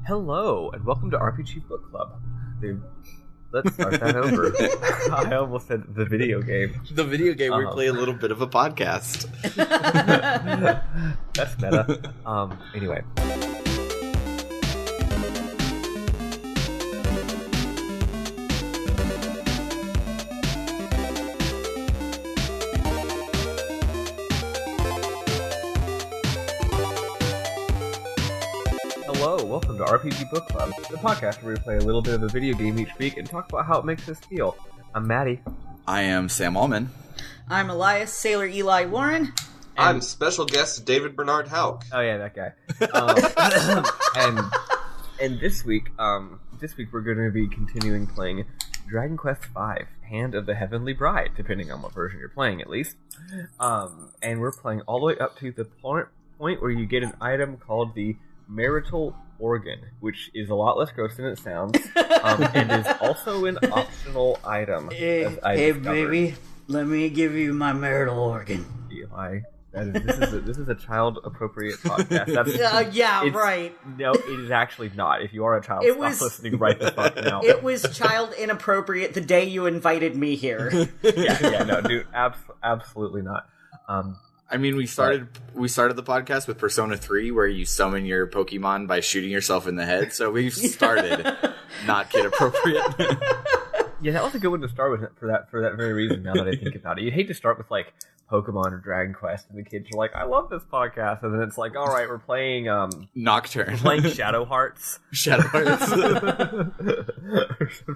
Hello, and welcome to RPG Book Club. Let's start that over. I almost said the video game. The video game we play a little bit of a podcast. That's meta. Anyway. Hello, welcome to RPG Book Club, the podcast where we play a little bit of a video game each week and talk about how it makes us feel. I'm Maddie. I am Sam Allman. I'm Elias, Sailor Eli Warren. I'm special guest David Bernard Houck. Oh yeah, that guy. And this week we're going to be continuing playing Dragon Quest V, Hand of the Heavenly Bride, depending on what version you're playing, at least. And we're playing all the way up to the point where you get an item called the marital organ, which is a lot less gross than it sounds, and is also an optional item. Hey baby, let me give you my marital organ. Eli, this is a child-appropriate podcast. Right. No, it is actually not. If you are a child, stop listening right the fuck now. It was child inappropriate the day you invited me here. No, dude, absolutely not. I mean, we started the podcast with Persona 3, where you summon your Pokemon by shooting yourself in the head. So we've started not kid appropriate. Yeah, that was a good one to start with for that very reason. Now that I think about it, you'd hate to start with like Pokemon or Dragon Quest, and the kids are like, "I love this podcast," and then it's like, "All right, we're playing Nocturne, playing Shadow Hearts, or some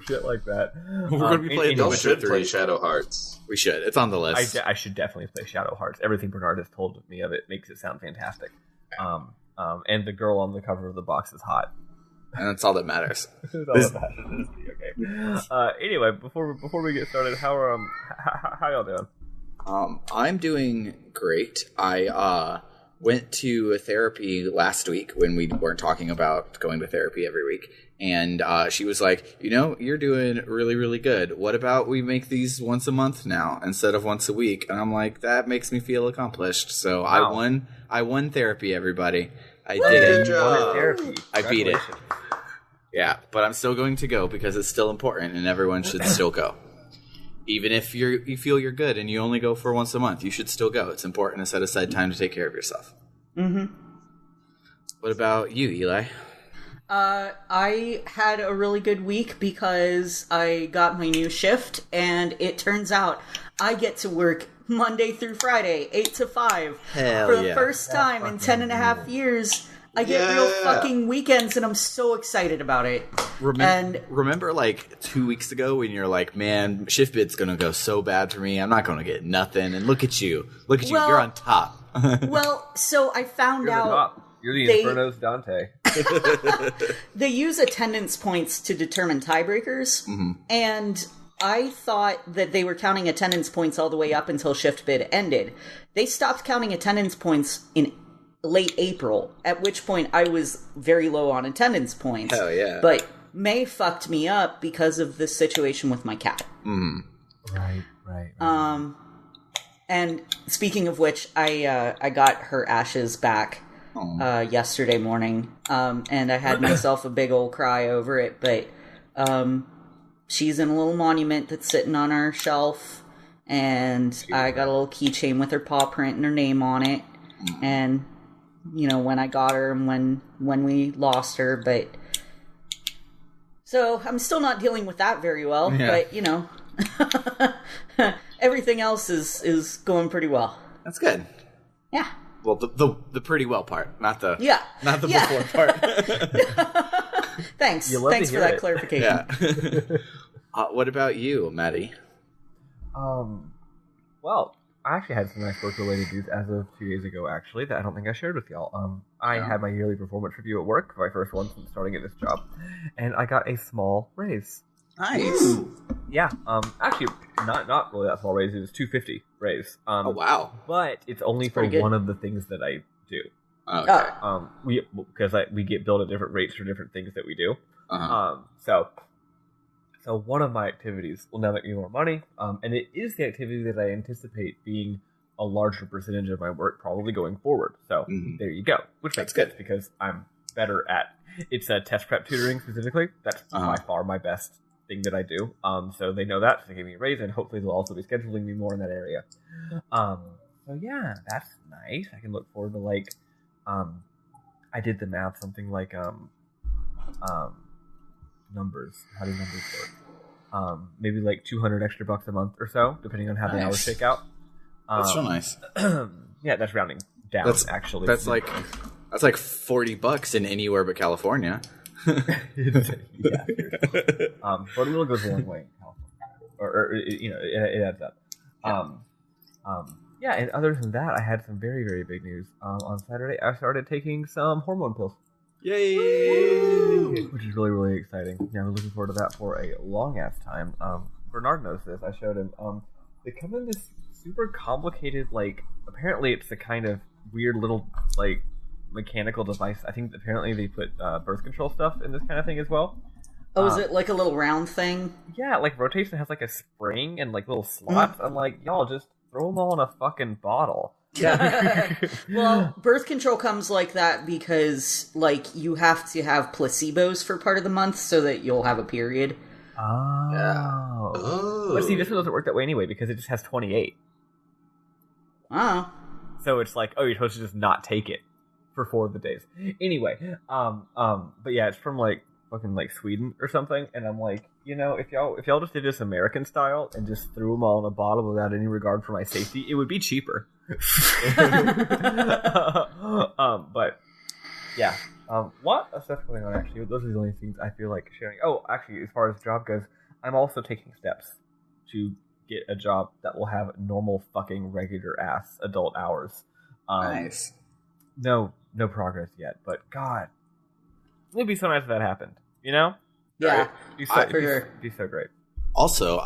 shit like that." We're going to be playing. We should play Shadow Hearts. We should. It's on the list. I should definitely play Shadow Hearts. Everything Bernard has told me of it makes it sound fantastic. And the girl on the cover of the box is hot. And that's all that matters. That's all that matters in this video game. Anyway, before we get started, how y'all doing? I'm doing great. I went to therapy last week when we weren't talking about going to therapy every week. And she was like, you're doing really, really good. What about we make these once a month now instead of once a week? And I'm like, that makes me feel accomplished. So wow. I won therapy, everybody. I did it. I beat it. Yeah, but I'm still going to go because it's still important and everyone should still go. Even if you feel you're good and you only go for once a month, you should still go. It's important to set aside time to take care of yourself. Mm-hmm. What about you, Eli? I had a really good week because I got my new shift, and it turns out I get to work Monday through Friday, 8 to 5. Hell for the first time in 10 and a half years. I get real fucking weekends, and I'm so excited about it. Remember like 2 weeks ago when you're like, man, shift bid's gonna go so bad for me, I'm not gonna get nothing, and look at you, you're on top. So I found out... You're the Inferno's Dante. They use attendance points to determine tiebreakers, and I thought that they were counting attendance points all the way up until shift bid ended. They stopped counting attendance points in late April, at which point I was very low on attendance points. Hell yeah. But May fucked me up because of this situation with my cat. Right. And speaking of which, I got her ashes back yesterday morning, and I had myself a big old cry over it, but she's in a little monument that's sitting on our shelf, and I got a little keychain with her paw print and her name on it, and when I got her and when we lost her, but so I'm still not dealing with that very well, but everything else is going pretty well. That's good. Yeah. Well, the pretty well part, not the before part. Thanks for that clarification. Yeah. What about you, Maddie? Well, I actually had some nice work-related news as of 2 days ago, actually, that I don't think I shared with y'all. I had my yearly performance review at work, my first one since starting at this job, and I got a small raise. Nice. Ooh. Yeah. Actually, not really that small raise. It was $250 raise. Oh wow! But it's only for one of the things that I do. Okay. We get billed at different rates for different things that we do. So one of my activities will now make me more money. And it is the activity that I anticipate being a larger percentage of my work probably going forward. So there you go. Which makes sense because I'm better at. It's test prep tutoring specifically. That's by far my best thing that I do. So they know that. So they give me a raise, and hopefully they'll also be scheduling me more in that area. So yeah, that's nice. I can look forward to like, I did the math, something like numbers. How do numbers work? Maybe like $200 extra a month or so, depending on how the hours shake out. That's real nice. Yeah, that's rounding down. Actually, that's like $40 in anywhere but California. Yeah, but a little goes a long way in California, or you know, it adds up. Yeah, and other than that, I had some very, very big news. On Saturday, I started taking some hormone pills. Yay! Which is really, really exciting. Yeah, I'm looking forward to that for a long ass time. Bernard knows this. I showed him. They come in this super complicated, like, apparently it's a kind of weird little, like, mechanical device. I think apparently they put birth control stuff in this kind of thing as well. Oh, is it like a little round thing? Yeah, like rotation has like a spring and like little slots. I'm like, y'all just throw them all in a fucking bottle. Yeah. Well, birth control comes like that because like you have to have placebos for part of the month so that you'll have a period. Oh. Yeah. Oh. But see, this one doesn't work that way anyway because it just has 28. Oh. So it's like, oh, you're supposed to just not take it for 4 of the days. Anyway, but yeah, it's from like fucking like Sweden or something, and I'm like, you know, if y'all just did this American style and just threw them all in a bottle without any regard for my safety, it would be cheaper. But yeah, what stuff going on actually? Those are the only things I feel like sharing. Oh, actually, as far as job goes, I'm also taking steps to get a job that will have normal fucking regular ass adult hours. Nice. No progress yet, but God, it'd be so nice if that happened. You know? Yeah, be so great. Also,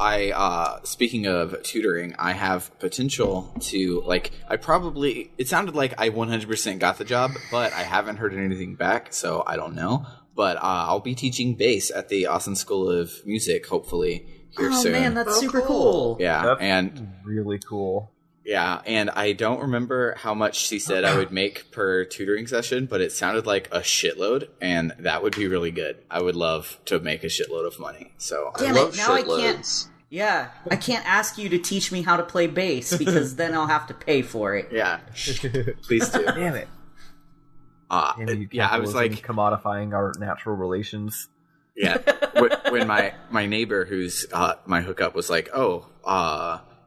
speaking of tutoring, I have potential to, like, it sounded like I 100% got the job, but I haven't heard anything back, so I don't know. But I'll be teaching bass at the Austin School of Music, hopefully, here soon. Oh man, that's super cool. Yeah, that's and really cool. Yeah, and I don't remember how much she said I would make per tutoring session, but it sounded like a shitload, and that would be really good. I would love to make a shitload of money. So Damn I love it, now shitloads. I can't. Yeah, I can't ask you to teach me how to play bass because then I'll have to pay for it. yeah, please do. Damn it. Yeah, I was like commodifying our natural relations. Yeah, when my neighbor, who's my hookup, was like, "Oh,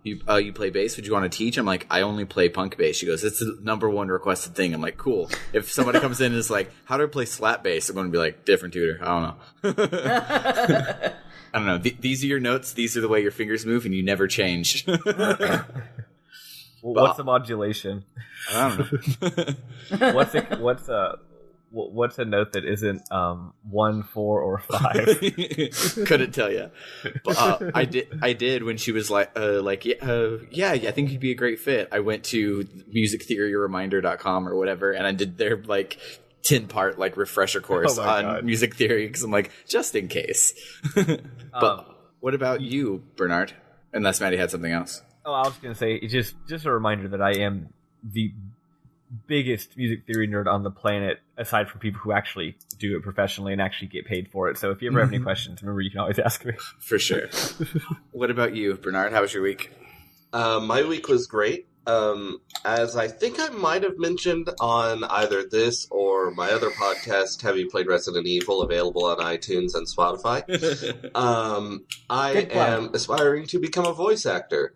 you play bass? Would you want to teach?" I'm like, "I only play punk bass." She goes, "It's the #1 requested thing." I'm like, "Cool." If somebody comes in and is like, "How do I play slap bass?" I'm going to be like, "Different tutor." I don't know. I don't know. These are your notes. These are the way your fingers move, and you never change. What's the modulation? I don't know. What's a note that isn't 1, 4, or 5? Couldn't tell you. But I did when she was like, yeah, I think you'd be a great fit. I went to musictheoryreminder.com or whatever, and I did their like 10-part like refresher course on God. music theory because I'm like, just in case. But what about you, Bernard? Unless Maddie had something else. Oh, I was going to say, just a reminder that I am the biggest music theory nerd on the planet, aside from people who actually do it professionally and actually get paid for it. So if you ever have any questions, remember, you can always ask me. For sure. What about you, Bernard? How was your week? My week was great. As I think I might have mentioned on either this or my other podcast, Have You Played Resident Evil, available on iTunes and Spotify. I am aspiring to become a voice actor.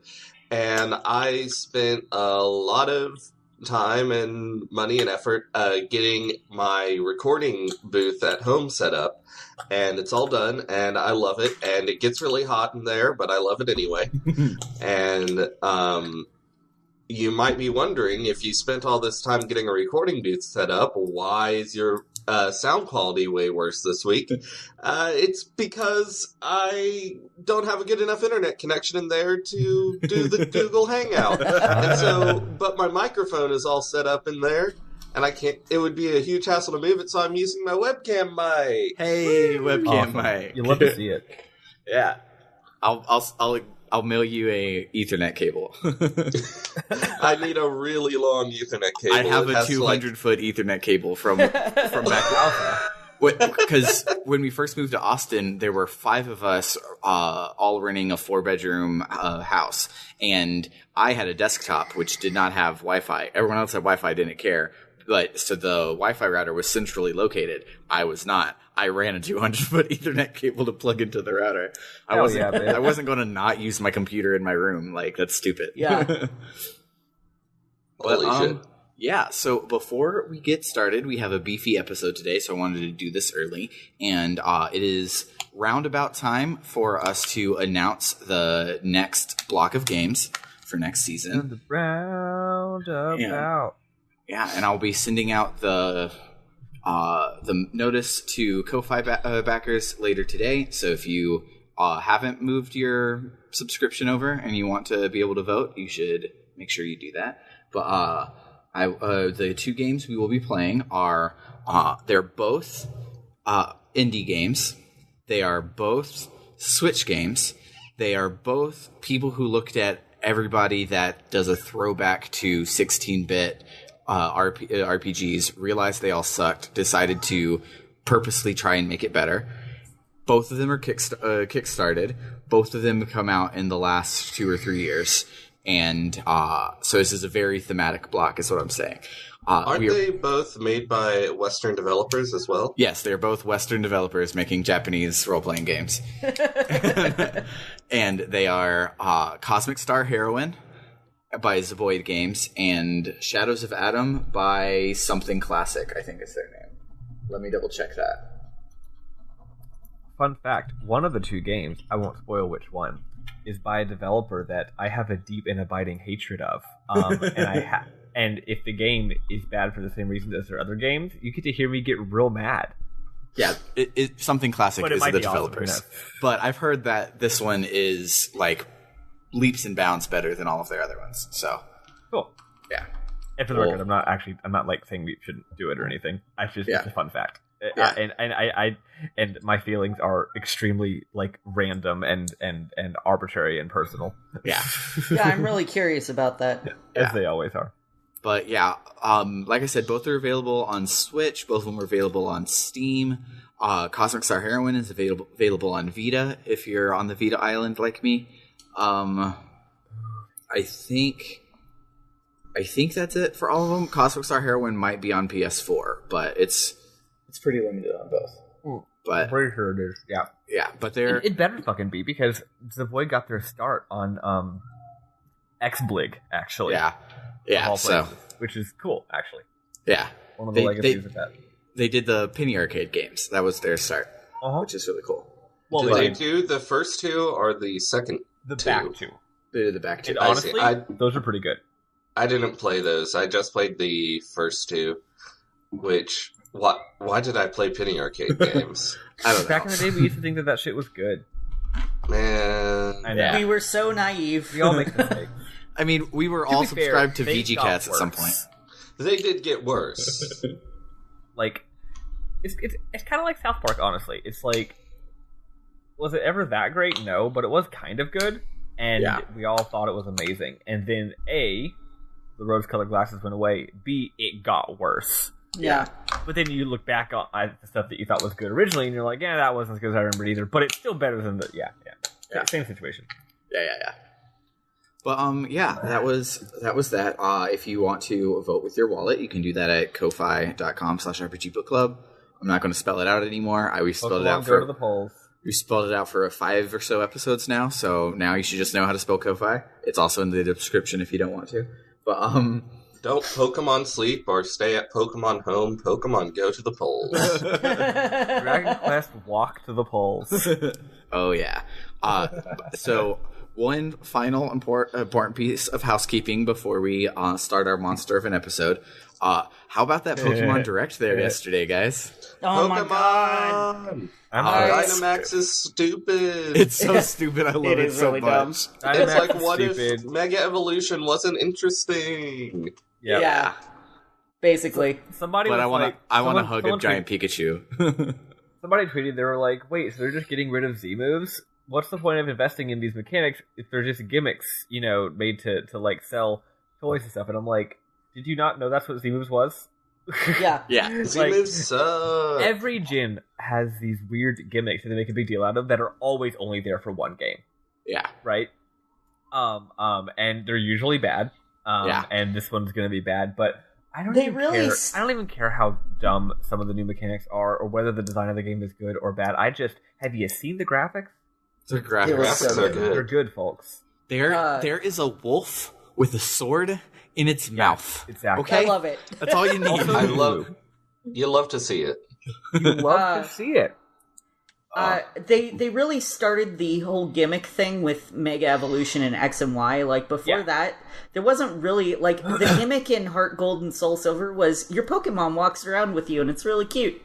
And I spent a lot of time and money and effort getting my recording booth at home set up, and it's all done, and I love it, and it gets really hot in there, but I love it anyway. And you might be wondering, if you spent all this time getting a recording booth set up, why is your sound quality way worse this week? It's because I don't have a good enough internet connection in there to do the Google Hangout. And so, but my microphone is all set up in there, and I can't, it would be a huge hassle to move it, so I'm using my webcam mic. Hey, webcam Awesome. mic. You'd love to see it. Yeah. I'll I'll mail you a Ethernet cable. I need a really long Ethernet cable. I have a 200-foot Ethernet cable from back because when we first moved to Austin, there were 5 of us all renting a 4-bedroom house, and I had a desktop which did not have Wi-Fi. Everyone else had Wi-Fi, didn't care. But so the Wi-Fi router was centrally located. I was not. I ran a 200-foot Ethernet cable to plug into the router. I wasn't going to not use my computer in my room. Like, that's stupid. Yeah. But shit. Yeah. So before we get started, we have a beefy episode today. So I wanted to do this early, and it is roundabout time for us to announce the next block of games for next season. Roundabout. Yeah, and I'll be sending out the notice to Ko-Fi backers later today. So if you haven't moved your subscription over and you want to be able to vote, you should make sure you do that. But the 2 games we will be playing are they're both indie games. They are both Switch games. They are both people who looked at everybody that does a throwback to 16-bit RPGs, realized they all sucked, decided to purposely try and make it better. Both of them are kickstarted. Both of them come out in the last 2 or 3 years. And so this is a very thematic block, is what I'm saying. Aren't they both made by Western developers as well? Yes, they're both Western developers making Japanese role-playing games. And they are Cosmic Star Heroine by Zavoid Games and Shadows of Adam by Something Classic, I think is their name. Let me double check that. Fun fact, one of the 2 games, I won't spoil which one, is by a developer that I have a deep and abiding hatred of. And if the game is bad for the same reasons as their other games, you get to hear me get real mad. Yeah, Something Classic is the developers. Awesome, but I've heard that this one is like leaps and bounds better than all of their other ones. So cool. Yeah. And for the record, I'm not like saying we shouldn't do it or anything. It's a fun fact. Yeah. And my feelings are extremely like random and arbitrary and personal. Yeah. Yeah, I'm really curious about that. As they always are. But yeah, like I said, both are available on Switch. Both of them are available on Steam. Cosmic Star Heroine is available on Vita if you're on the Vita island like me. I think that's it for all of them. Cosmic Star Heroine might be on PS4, but it's pretty limited on both. But I'm pretty sure it is. Yeah. Yeah, but they're it better fucking be because Zavoid got their start on XBlig actually. Yeah. So which is cool actually. Yeah. One of the legacies of that. They did the Penny Arcade games. That was their start, which is really cool. Well, did they do the first 2 or the second? The back 2. They did the back 2. And honestly, those are pretty good. I didn't play those. I just played the first 2, which... Why did I play Penny Arcade games? I don't know. Back in the day, we used to think that shit was good. Man. I know. We were so naive. We all make mistakes. I mean, we were all subscribed to VG Cats at some point. They did get worse. Like, it's kind of like South Park, honestly. It's like, was it ever that great? No, but it was kind of good, and we all thought it was amazing. And then A, the rose-colored glasses went away. B, it got worse. Yeah. But then you look back at the stuff that you thought was good originally, and you're like, yeah, that wasn't as good as I remembered either. But it's still better than the same situation. Yeah. But that was that. If you want to vote with your wallet, you can do that at ko-fi.com/rpgbookclub. I'm not going to spell it out anymore. We spelled it out to the polls. We spelled it out for 5 or so episodes now, so now you should just know how to spell Ko-Fi. It's also in the description if you don't want to. But don't Pokemon sleep or stay at Pokemon home. Pokemon go to the polls. Dragon Quest walk to the polls. Oh yeah. So one final important piece of housekeeping before we start our monster of an episode. How about that Pokemon Direct there yesterday, guys? Oh Pokemon! my god! Dynamax is stupid. It's so stupid. I love it so really much. It's like, what if Mega Evolution wasn't interesting? Yeah. Basically. Somebody but was I want to hug a giant Pikachu. Somebody tweeted, they were like, wait, so they're just getting rid of Z moves? what's the point of investing in these mechanics if they're just gimmicks, made to like sell toys and stuff? And I'm like, did you not know that's what Z-Moves was? Yeah. Z-Moves suck. Every gin has these weird gimmicks that they make a big deal out of that are always only there for one game. Yeah. Right? And they're usually bad. And this one's going to be bad, but I don't even care how dumb some of the new mechanics are or whether the design of the game is good or bad. Have you seen the graphics? The graphics are good. They're good, folks. There is a wolf with a sword in its mouth. Exactly. Okay? I love it. That's all you need. You love to see it. You love to see it. They really started the whole gimmick thing with Mega Evolution and X and Y. Like, before that, there wasn't really, like, the gimmick in Heart Gold and Soul Silver was your Pokemon walks around with you, and it's really cute.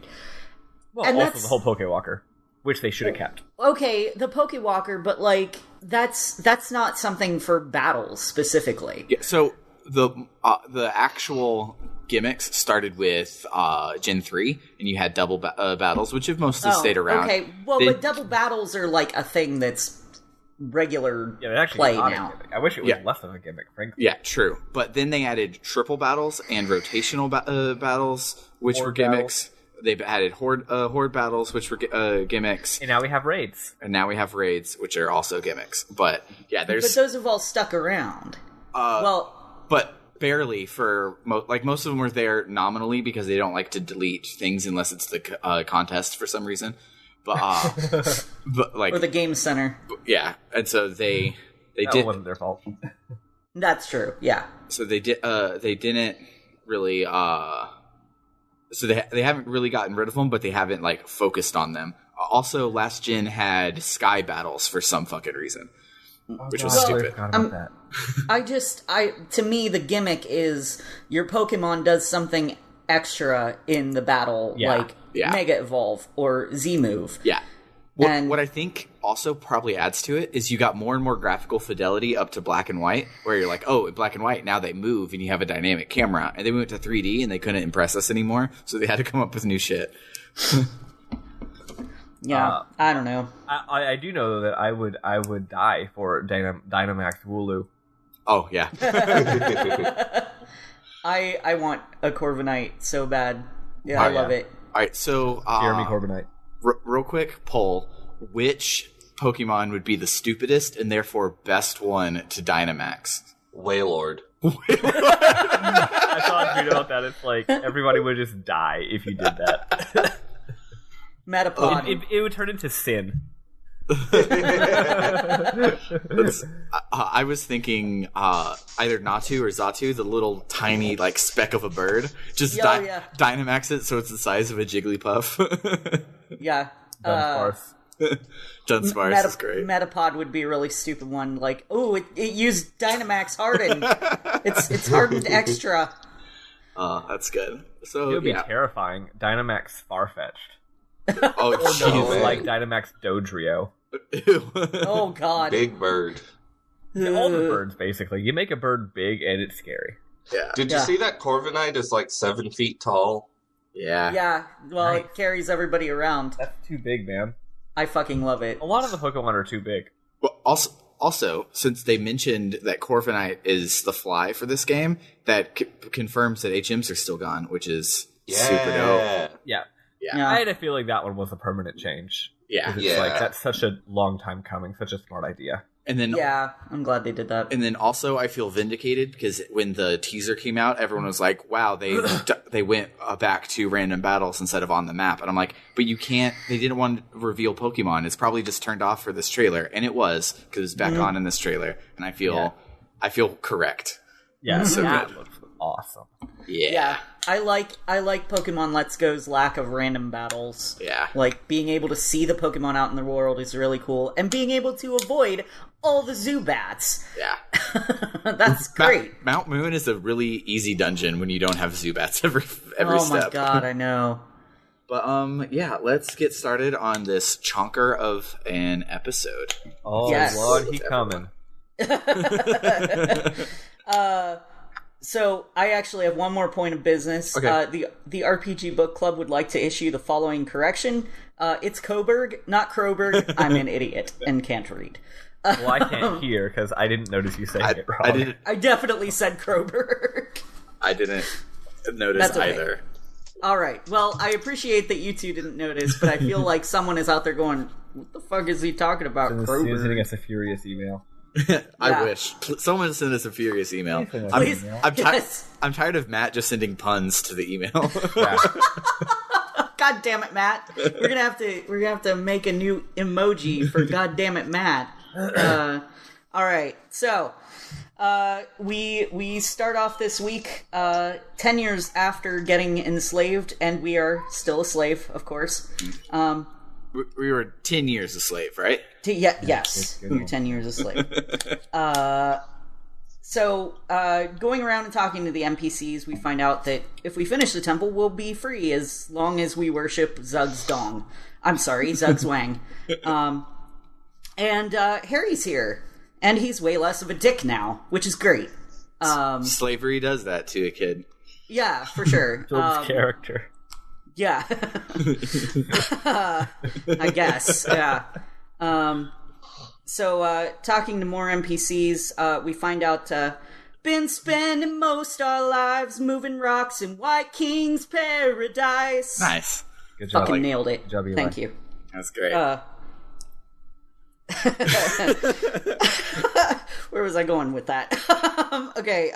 Well, and also the whole Pokewalker, which they should have kept. Okay, the Pokewalker, but, like, that's not something for battles, specifically. Yeah, so the actual gimmicks started with Gen 3, and you had double battles, which have mostly stayed around. Okay, well, but double battles are like a thing that's regular play now. I wish it was less of a gimmick, frankly. Yeah, true. But then they added triple battles and rotational battles, which were gimmicks. They've added horde battles, which were gimmicks. And now we have raids. Which are also gimmicks. But yeah, But those have all stuck around. But barely for most of them were there nominally because they don't like to delete things unless it's the contest for some reason. But like or the game center. Yeah, and so they that wasn't their fault. That's true. Yeah. So they didn't really so they haven't really gotten rid of them, but they haven't like focused on them. Also, last gen had sky battles for some fucking reason. Which was stupid. To me, the gimmick is your Pokemon does something extra in the battle, like Mega Evolve or Z-Move. Yeah. What I think also probably adds to it is you got more and more graphical fidelity up to black and white, where you're like, oh, in black and white, now they move and you have a dynamic camera. And they went to 3D and they couldn't impress us anymore, so they had to come up with new shit. Yeah, I don't know. I do know that I would die for Dynamax Wooloo. Oh yeah. I want a Corviknight so bad. Yeah, I love it. All right, so Jeremy Corviknight. Real quick poll: which Pokemon would be the stupidest and therefore best one to Dynamax? Wailord. I saw a tweet about that. It's like everybody would just die if you did that. Metapod. It would turn into Sin. I was thinking either Natu or Xatu, the little tiny like speck of a bird. Just Dynamax it so it's the size of a Jigglypuff. Yeah. Dunsparce is great. Metapod would be a really stupid one. Like, oh, it used Dynamax Harden. It's hardened extra. That's good. So it would be terrifying. Dynamax Farfetch'd. Oh, no, like Dynamax Dodrio. Oh god. Big bird. All the birds, basically. You make a bird big and it's scary. Yeah. Did you see that Corviknight is like 7 feet tall? Yeah. Yeah. Well, it carries everybody around. That's too big, man. I fucking love it. A lot of the Pokemon are too big. Well, also, since they mentioned that Corviknight is the fly for this game, that confirms that HMs are still gone, which is super dope. Yeah. I had a feeling that one was a permanent change. Yeah. It's like, that's such a long time coming, such a smart idea. And then, I'm glad they did that. And then also, I feel vindicated because when the teaser came out, everyone was like, "Wow, they went back to random battles instead of on the map." And I'm like, "But you can't. They didn't want to reveal Pokemon. It's probably just turned off for this trailer." And it was because it's back on in this trailer. And I feel correct. Yeah, so that good. looks awesome. Yeah. I like Pokemon Let's Go's lack of random battles. Yeah. Like, being able to see the Pokemon out in the world is really cool. And being able to avoid all the Zubats. Yeah. That's great. Mount Moon is a really easy dungeon when you don't have Zubats every step. Oh my god, I know. But, let's get started on this chonker of an episode. Oh, yes. Lord, he coming. So, I actually have one more point of business. Okay. The RPG Book Club would like to issue the following correction. It's Coburg, not Croberg. I'm an idiot and can't read. Well, I can't hear because I didn't notice you saying it wrong. I definitely said Coburg. I didn't notice Okay. either. All right. Well, I appreciate that you two didn't notice, but I feel like someone is out there going, "What the fuck is he talking about?" He's Coburg? sending us a furious email. I wish someone send us a furious email. Please. I'm tired of Matt just sending puns to the email. Yeah. God damn it, Matt. We're gonna have to make a new emoji for God damn it, Matt. All right. So, we start off this week 10 years after getting enslaved, and we are still a slave, of course. We were 10 years a slave, right? Yes, we're 10 years a slave. So, going around and talking to the NPCs, we find out that if we finish the temple, we'll be free as long as we worship Zug's Dong. I'm sorry, Zug's Wang. And Harry's here, and he's way less of a dick now, which is great. Slavery does that to a kid. Yeah, for sure. Phil's character. Yeah. I guess, yeah. So, talking to more NPCs, we find out, been spending most our lives moving rocks in White King's paradise. Nice. Good job. Fucking nailed it. Good job, Eli. Thank you. That's great. Where was I going with that? Okay,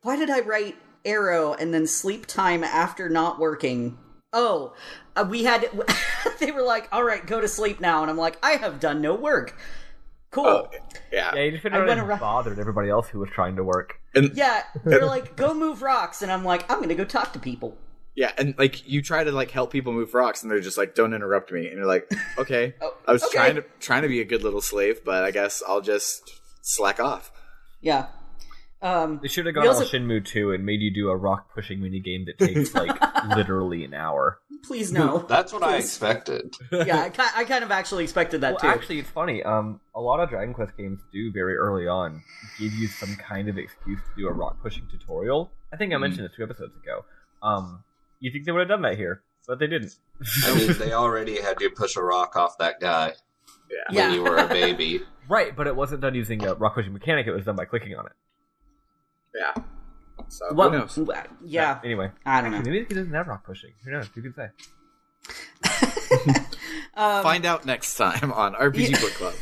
why did I write arrow and then sleep time after not working? Oh, we had... they were like, all right, go to sleep now. And I'm like, I have done no work. Cool. Oh, yeah. Yeah, you just bothered everybody else who was trying to work. Yeah, they're like, go move rocks. And I'm like, I'm going to go talk to people. Yeah, and like you try to like help people move rocks, and they're just like, "Don't interrupt me." And you're like, "Okay, I was okay. trying to be a good little slave, but I guess I'll just slack off." Yeah. They should have gone all Shenmue 2 and made you do a rock pushing minigame that takes like literally an hour. Please no. That's what I expected. Yeah, I kind of actually expected that too. Actually, it's funny. A lot of Dragon Quest games do very early on give you some kind of excuse to do a rock pushing tutorial. I think I mentioned it 2 episodes ago. You think they would have done that here, but they didn't. I mean, they already had you push a rock off that guy when you were a baby. Right, but it wasn't done using a rock pushing mechanic. It was done by clicking on it. Yeah. So who What? knows? Yeah. Anyway, I don't know. Maybe he doesn't have rock pushing. Who knows? Who can say? Find out next time on RPG Book Club.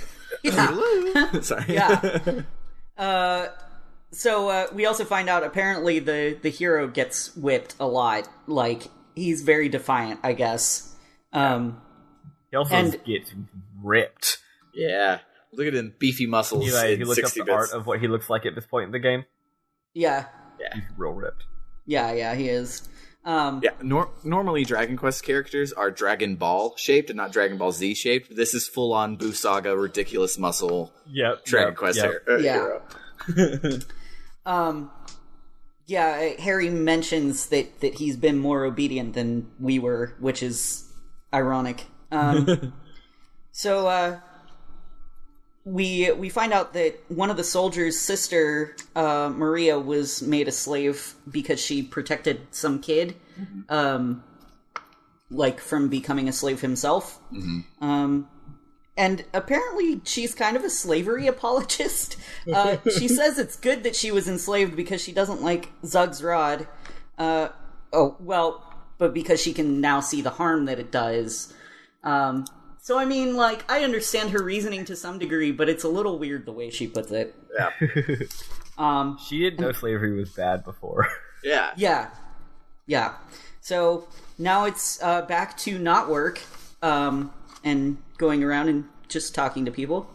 Yeah. Sorry. Yeah. So we also find out apparently the hero gets whipped a lot. Like, he's very defiant, I guess. He also gets ripped. Yeah. Look at him, beefy muscles. He looked up 60 the bits. art of what he looks like at this point in the game. Yeah. He's real ripped. Yeah, he is. Yeah, normally Dragon Quest characters are Dragon Ball shaped and not Dragon Ball Z shaped. This is full on Buu Saga, ridiculous muscle. Yep. Dragon Quest hero. Yeah, Harry mentions that he's been more obedient than we were, which is ironic. So we find out that one of the soldiers' sister, Maria, was made a slave because she protected some kid, like from becoming a slave himself. And apparently she's kind of a slavery apologist. She says it's good that she was enslaved because she doesn't like Zug's rod. But because she can now see the harm that it does. So, I mean, like, I understand her reasoning to some degree, but it's a little weird the way she puts it. Yeah. She didn't know slavery was bad before. Yeah. Yeah. So, now it's back to not work, and going around and just talking to people.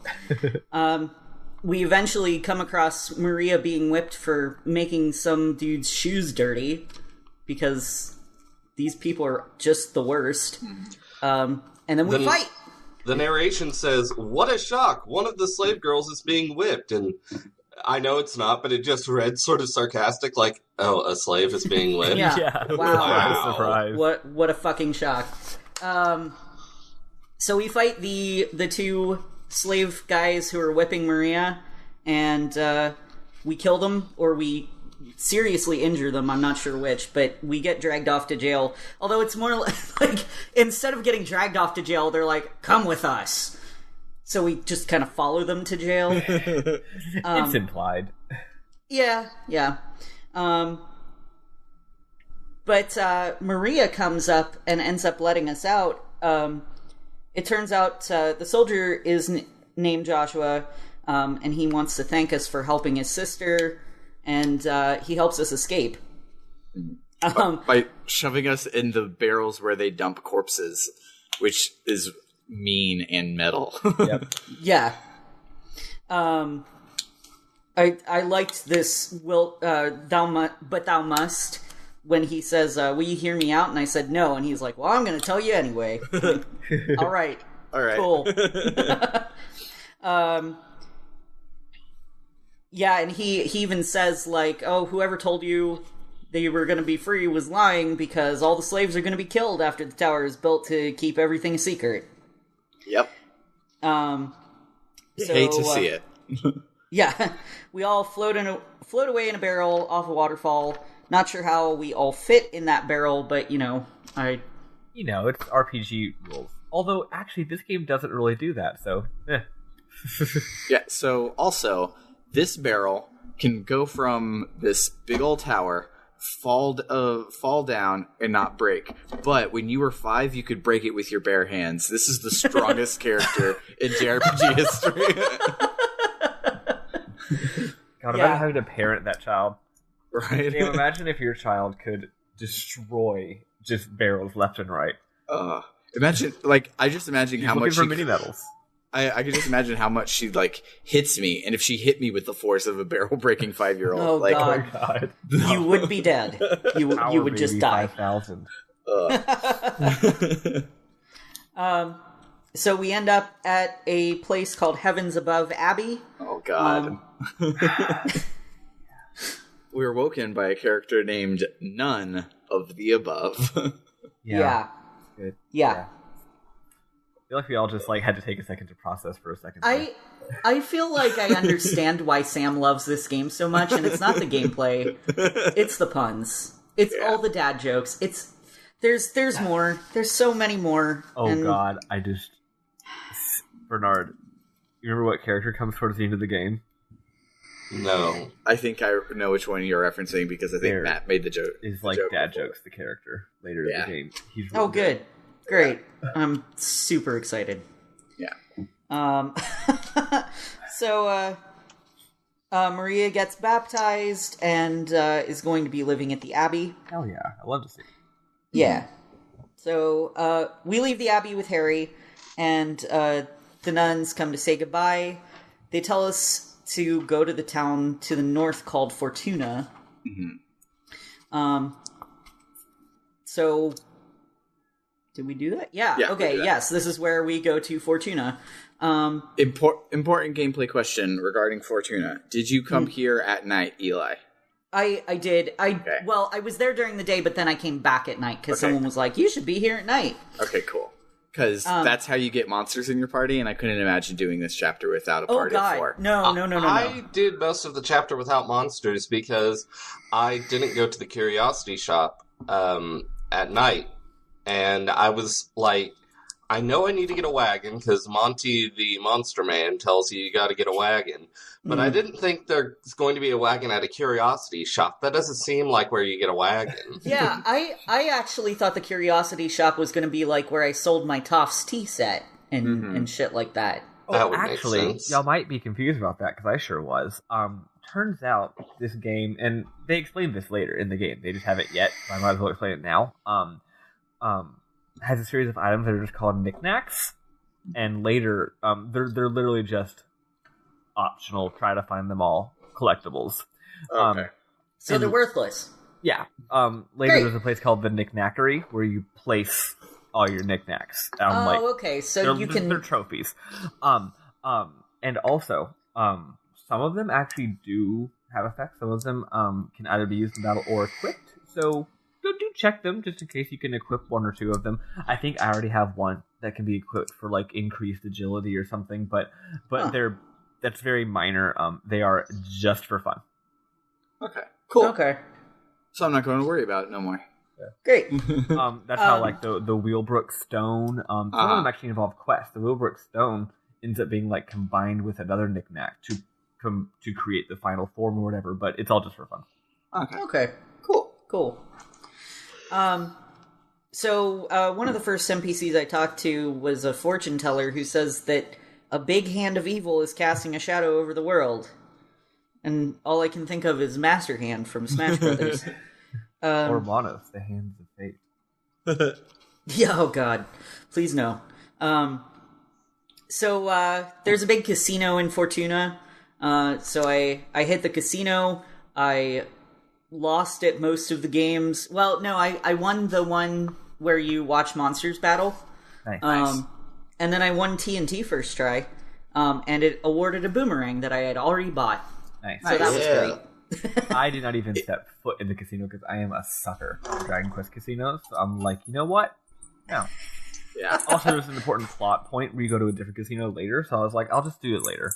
We eventually come across Maria being whipped for making some dude's shoes dirty, because these people are just the worst. And then we fight. The narration says, "What a shock! One of the slave girls is being whipped." And I know it's not, but it just read sort of sarcastic, like, "Oh, a slave is being whipped." Yeah. Wow. What a surprise. What a fucking shock. So we fight the 2 slave guys who are whipping Maria, and we kill them, or we seriously injure them. I'm not sure which, but we get dragged off to jail. Although it's more like instead of getting dragged off to jail, they're like, "Come with us." So we just kind of follow them to jail. It's implied. Yeah. But Maria comes up and ends up letting us out. It turns out the soldier is named Joshua, and he wants to thank us for helping his sister, and he helps us escape. By shoving us in the barrels where they dump corpses, which is mean and metal. Yep. Yeah. I liked this, but thou must, when he says, will you hear me out? And I said no, and he's like, well, I'm going to tell you anyway. Like, all right. Cool. Yeah, and he even says, like, oh, whoever told you that you were going to be free was lying, because all the slaves are going to be killed after the tower is built to keep everything a secret. Yep. Hate to see it. Yeah, we all float away in a barrel off a waterfall. Not sure how we all fit in that barrel, but it's RPG rules. Although, actually, this game doesn't really do that, so, Yeah, so, also, this barrel can go from this big old tower, fall down, and not break. But when you were 5, you could break it with your bare hands. This is the strongest character in JRPG history. God, imagine having to parent that child. Right? Damn, imagine if your child could destroy just barrels left and right. Imagine, I just imagine how much for mini medals. I could just imagine how much she hits me, and if she hit me with the force of a barrel breaking 5-year-old, oh God, you would be dead. You would just die. 5,000. So we end up at a place called Heavens Above Abbey. Oh God. We were woken by a character named None of the Above. Yeah. Good. Yeah. I feel like we all just had to take a second to process for a second. I feel like I understand why Sam loves this game so much, and it's not the gameplay, it's the puns. It's all the dad jokes. There's more. There's so many more. Oh God, Bernard, you remember what character comes towards the end of the game? No. I think I know which one you're referencing, because I think Matt made the joke. Is dad jokes the character later in the game. He's really good. Great. I'm super excited. Yeah. So Maria gets baptized and is going to be living at the Abbey. Hell yeah. I love to see it. Yeah. So we leave the Abbey with Harry, and the nuns come to say goodbye. They tell us to go to the town to the north called Fortuna. Mm-hmm. So did we do that? Yeah. Okay. Yes, this is where we go to Fortuna. Important gameplay question regarding Fortuna. Did you come here at night, Eli? I did. Well, I was there during the day, but then I came back at night because someone was like, "You should be here at night." Okay, cool. Because that's how you get monsters in your party, and I couldn't imagine doing this chapter without a party of 4. No. I did most of the chapter without monsters because I didn't go to the curiosity shop at night. And I was like, I know I need to get a wagon because Monty the Monster Man tells you got to get a wagon. But I didn't think there's going to be a wagon at a curiosity shop. That doesn't seem like where you get a wagon. Yeah, I actually thought the curiosity shop was going to be like where I sold my Toff's tea set and shit like that. That would actually, make sense. Y'all might be confused about that because I sure was. Turns out this game, and they explained this later in the game. They just haven't yet. So I might as well explain it now. Has a series of items that are just called knickknacks, and later they're literally just optional. Try to find them all collectibles. Okay. So they're worthless. Yeah. Later there's a place called the Knickknackery where you place all your knickknacks. Okay. So they're trophies. And also some of them actually do have effects. Some of them can either be used in battle or equipped. So do check them just in case you can equip 1 or 2 of them. I think I already have one that can be equipped for increased agility or something, but that's very minor. They are just for fun. Okay, Cool. Okay. So I'm not going to worry about it no more. Great. That's how like the Wheelbrook Stone. Some of them actually involve quests. The Wheelbrook Stone ends up being like combined with another knickknack to create the final form or whatever. But it's all just for fun. Okay. Cool. So one of the first NPCs I talked to was a fortune teller who says that a big hand of evil is casting a shadow over the world. And all I can think of is Master Hand from Smash Brothers. Or Monos, the Hands of Fate. Yeah, oh god. Please no. So there's a big casino in Fortuna. So I hit the casino. I lost at most of the games. Well, no, I won the one where you watch monsters battle. Nice. And then I won TNT first try. And it awarded a boomerang that I had already bought. Nice. So that was great. I did not even step foot in the casino because I am a sucker for Dragon Quest casinos. So I'm like, you know what? No. Yeah. Also, there's an important plot point where you go to a different casino later, so I was like, I'll just do it later.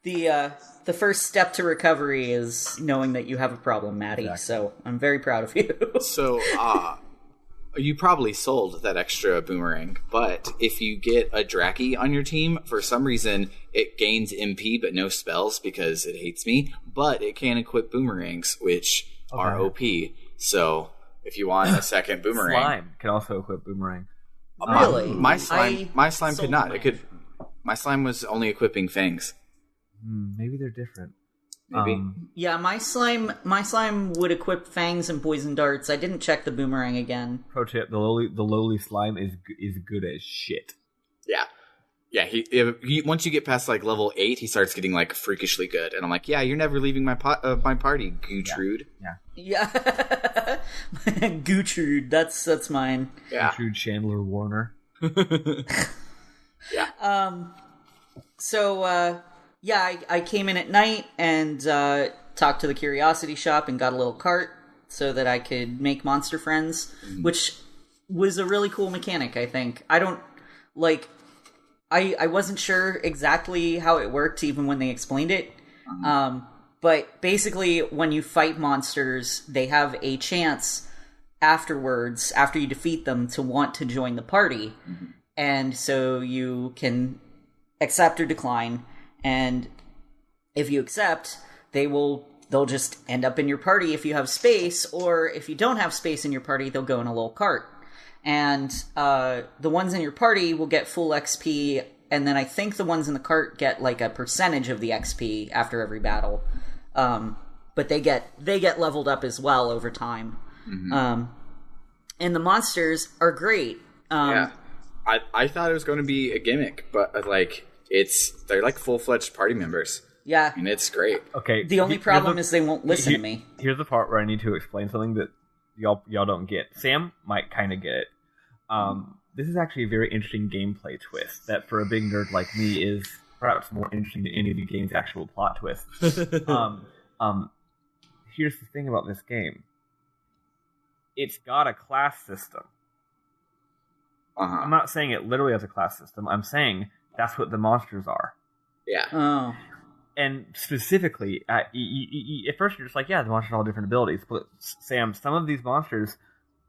The first step to recovery is knowing that you have a problem, Maddie. Exactly. So I'm very proud of you. So, you probably sold that extra boomerang, but if you get a Draki on your team, for some reason it gains MP but no spells because it hates me, but it can equip boomerangs, which are OP. So if you want a second boomerang... Slime can also equip boomerang. Really? My slime could not. My slime was only equipping fangs. Maybe they're different. Maybe. Yeah, my slime would equip fangs and poison darts. I didn't check the boomerang again. Pro tip: the lowly slime is good as shit. Yeah. He once you get past like level 8, he starts getting like freakishly good, and I'm like, yeah, you're never leaving my party, Gertrude. Yeah. Gertrude, that's mine. Yeah. Gertrude Chandler Warner. Yeah. So, I came in at night and talked to the Curiosity Shop and got a little cart so that I could make monster friends, which was a really cool mechanic, I think. I wasn't sure exactly how it worked even when they explained it. But basically, when you fight monsters, they have a chance afterwards, after you defeat them, to want to join the party. And so you can accept or decline. And if you accept, they'll just end up in your party if you have space, or if you don't have space in your party, they'll go in a little cart. And the ones in your party will get full XP, and then I think the ones in the cart get like a percentage of the XP after every battle. But they get leveled up as well over time. And the monsters are great. I thought it was going to be a gimmick, but like they're like full-fledged party members. Yeah. And it's great. Okay. The only problem is they won't listen to me. Here's the part where I need to explain something that y'all don't get. Sam might kind of get it. This is actually a very interesting gameplay twist that, for a big nerd like me, is perhaps more interesting than any of the game's actual plot twists. Here's the thing about this game. It's got a class system. I'm not saying it literally has a class system. I'm saying that's what the monsters are. Yeah. Oh. And specifically, at first you're just like, yeah, the monsters have all different abilities. But Sam, some of these monsters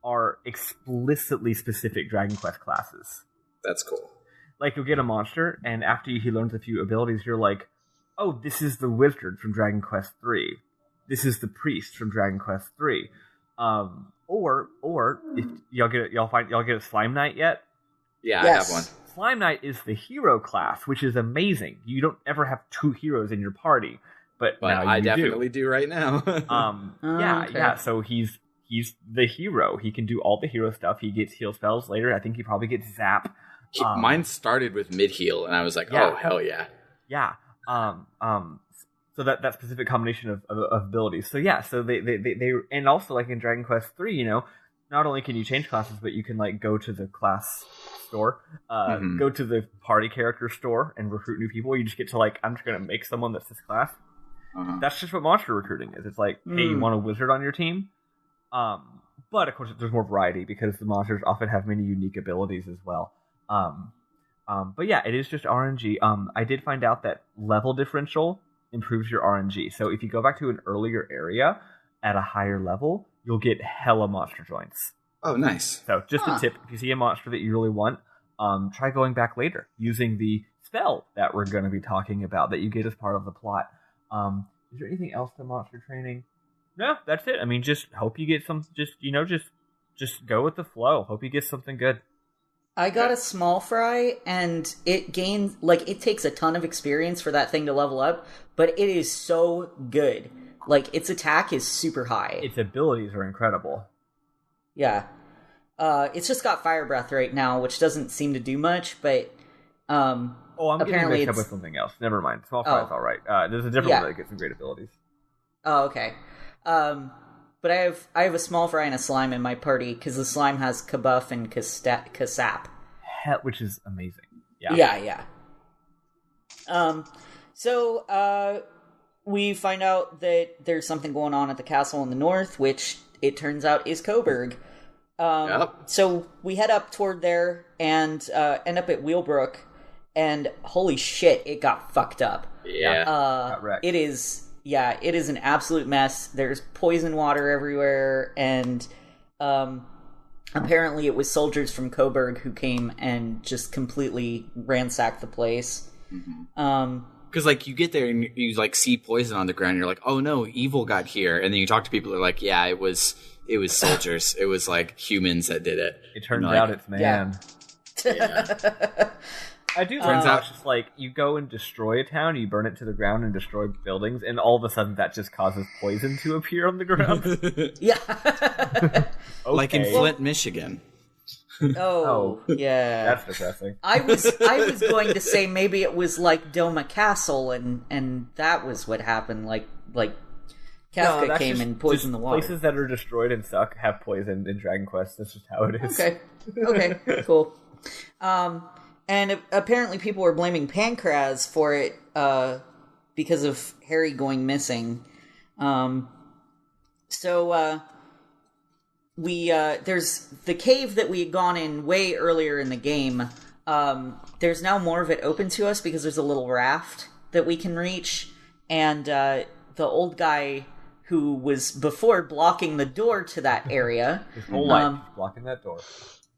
are explicitly specific Dragon Quest classes. That's cool. Like, you'll get a monster, and after he learns a few abilities, you're like, oh, this is the wizard from Dragon Quest 3. This is the priest from Dragon Quest 3. Or if y'all get a Slime Knight yet? Yeah, yes. I have one. Slime Knight is the hero class, which is amazing. You don't ever have two heroes in your party, but now I you definitely do right now. Yeah. So he's the hero. He can do all the hero stuff. He gets heal spells later. I think he probably gets zap. Mine started with mid heal, and I was like, oh hell yeah. Yeah. So that specific combination of abilities. So yeah. So they and also, like in Dragon Quest 3, not only can you change classes, but you can like go to the class store, go to the party character store and recruit new people. You just get to like, I'm just gonna make someone that's this class. That's just what monster recruiting is. It's like, hey, you want a wizard on your team? But of course there's more variety because the monsters often have many unique abilities as well. But yeah, it is just RNG. I did find out that level differential improves your RNG. So if you go back to an earlier area at a higher level, you'll get hella monster joints. Oh, nice. So just a tip, if you see a monster that you really want, try going back later using the spell that we're going to be talking about that you get as part of the plot. Is there anything else to monster training? No, that's it. I mean, just hope you get some, just go with the flow. Hope you get something good. I got a small fry, and it gains, like, it takes a ton of experience for that thing to level up, but it is so good. Like, its attack is super high. Its abilities are incredible. Yeah. It's just got fire breath right now, which doesn't seem to do much, but I'm getting mixed up with something else. Never mind. Small fry is all right. There's a different one that gets some great abilities. Oh, okay. But I have a small fry and a slime in my party, because the slime has Kabuff and Kasap. Which is amazing. Yeah. Yeah. So, we find out that there's something going on at the castle in the north, which it turns out is Coburg. So we head up toward there and end up at Wheelbrook, and holy shit, it got fucked up. Yeah. Got wrecked. It is an absolute mess. There's poison water everywhere, and apparently it was soldiers from Coburg who came and just completely ransacked the place. Mm-hmm. Because, like, you get there and you, like, see poison on the ground, and you're like, oh no, evil got here. And then you talk to people who are like, yeah, it was soldiers. It was, like, humans that did it. It turns out it's man. Yeah. I do turns out it's just, like, you go and destroy a town, you burn it to the ground and destroy buildings, and all of a sudden that just causes poison to appear on the ground. Yeah. Okay. Like in Flint, Michigan. Oh, yeah. That's depressing. I was going to say maybe it was like Doma Castle, and that was what happened. Like Kafka came and poisoned the water. Places that are destroyed and suck have poison in Dragon Quest. That's just how it is. Okay, cool. And apparently people were blaming Pancraz for it because of Harry going missing. There's the cave that we had gone in way earlier in the game. There's now more of it open to us because there's a little raft that we can reach, and the old guy who was before blocking the door to that area, his whole life blocking that door.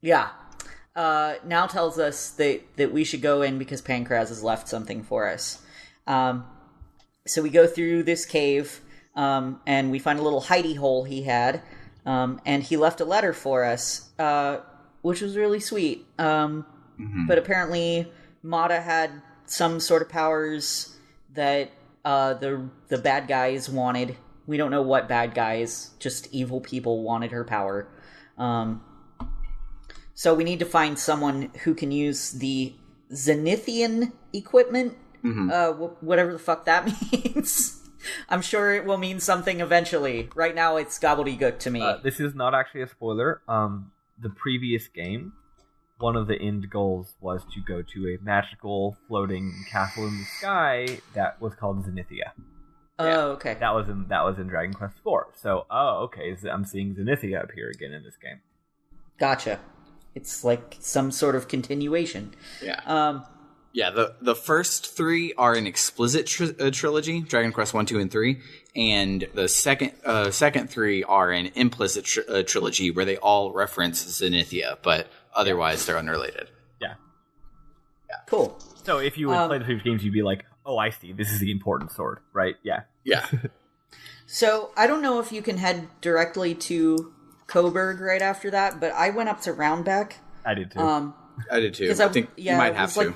Yeah. Now tells us that we should go in because Pancraz has left something for us. So we go through this cave, and we find a little hidey hole he had. And he left a letter for us, which was really sweet. But apparently Mata had some sort of powers that the bad guys wanted. We don't know what bad guys, just evil people wanted her power. So we need to find someone who can use the Zenithian equipment, whatever the fuck that means. I'm sure it will mean something eventually. Right now, it's gobbledygook to me. This is not actually a spoiler. The previous game, one of the end goals was to go to a magical floating castle in the sky that was called Zenithia. Oh, okay. That was in Dragon Quest IV. So, okay, I'm seeing Zenithia appear again in this game. Gotcha. It's like some sort of continuation. Yeah. Yeah, the first three are an explicit trilogy, Dragon Quest 1, 2, and 3, and the second three are an implicit trilogy where they all reference Zenithia, but otherwise they're unrelated. Yeah. Cool. So if you would play the previous games, you'd be like, oh, I see, this is the important sword, right? Yeah. Yeah. So I don't know if you can head directly to Coburg right after that, but I went up to Roundbeck. I did too. I did too. I think you might have to. Like,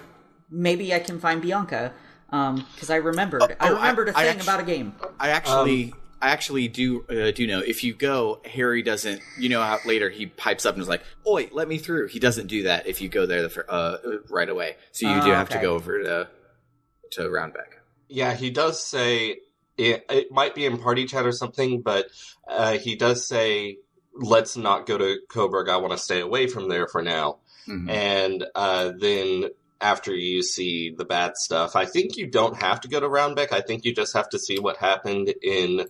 maybe I can find Bianca, because I remembered. I remembered a thing about a game. I actually do know. If you go, Harry doesn't. You know how later he pipes up and is like, "Oi, let me through." He doesn't do that if you go there right away. So you do have to go over to Roundbeck. Yeah, he does say it might be in party chat or something, but he does say, "Let's not go to Coburg. I want to stay away from there for now." Mm-hmm. And then after you see the bad stuff, I think you don't have to go to Roundbeck. I think you just have to see what happened in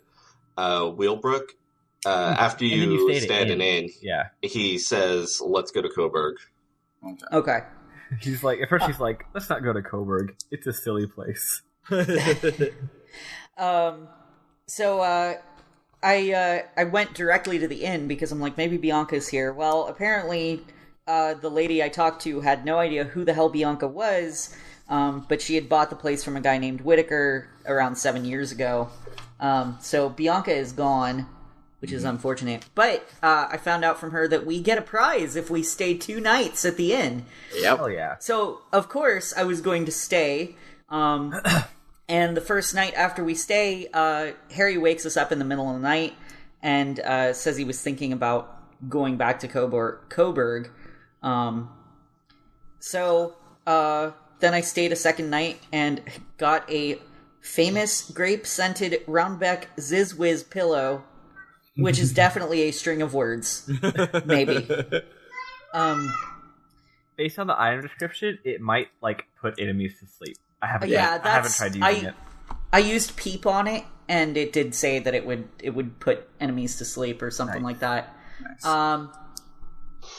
Wheelbrook. After you stand an inn, he says, "Let's go to Coburg." Okay. He's like, at first he's like, "Let's not go to Coburg. It's a silly place." So I went directly to the inn because I'm like, maybe Bianca's here. Well, apparently the lady I talked to had no idea who the hell Bianca was, but she had bought the place from a guy named Whitaker around 7 years ago. So Bianca is gone, which is unfortunate. But I found out from her that we get a prize if we stay 2 nights at the inn. Yep. Oh, yeah. So, of course, I was going to stay. And the first night after we stay, Harry wakes us up in the middle of the night and says he was thinking about going back to Coburg. So then I stayed a second night and got a famous grape-scented Roundbeck Zizwiz pillow, which is definitely a string of words. Maybe. Based on the item description, it might, like, put enemies to sleep. I haven't tried using it. I used Peep on it, and it did say that it would put enemies to sleep or something like that. Nice.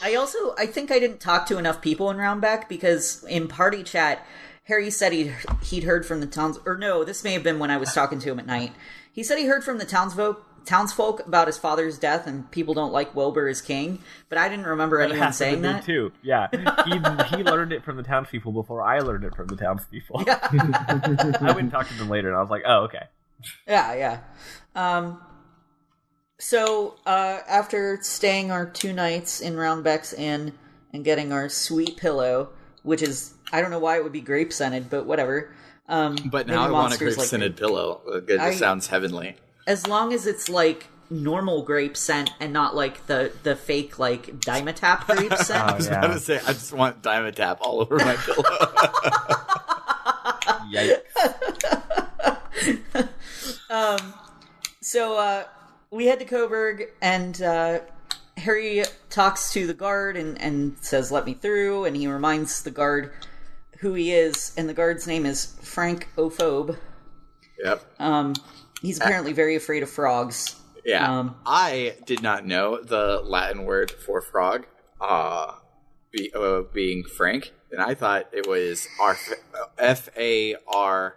I think I didn't talk to enough people in Roundback because in party chat, Harry said he'd heard from the this may have been when I was talking to him at night. He said he heard from the townsfolk about his father's death and people don't like Wilbur as king, but I didn't remember anyone saying that. Too. Yeah, he learned it from the townspeople before I learned it from the townspeople. Yeah. I went and talked to them later, and I was like, oh, okay. Yeah. So after staying our 2 nights in Roundbeck's Inn and getting our sweet pillow, which is, I don't know why it would be grape scented, but whatever. But now I want a grape scented pillow. It sounds heavenly. As long as it's like normal grape scent and not like the fake like Dimetap grape scent. I was about to say, I just want Dimetap all over my pillow. Yikes. So we head to Coburg and Harry talks to the guard and says, let me through. And he reminds the guard who he is. And the guard's name is Frank Ophobe. Yep. He's apparently very afraid of frogs. Yeah. I did not know the Latin word for frog being Frank, and I thought it was F-R-A-N-C,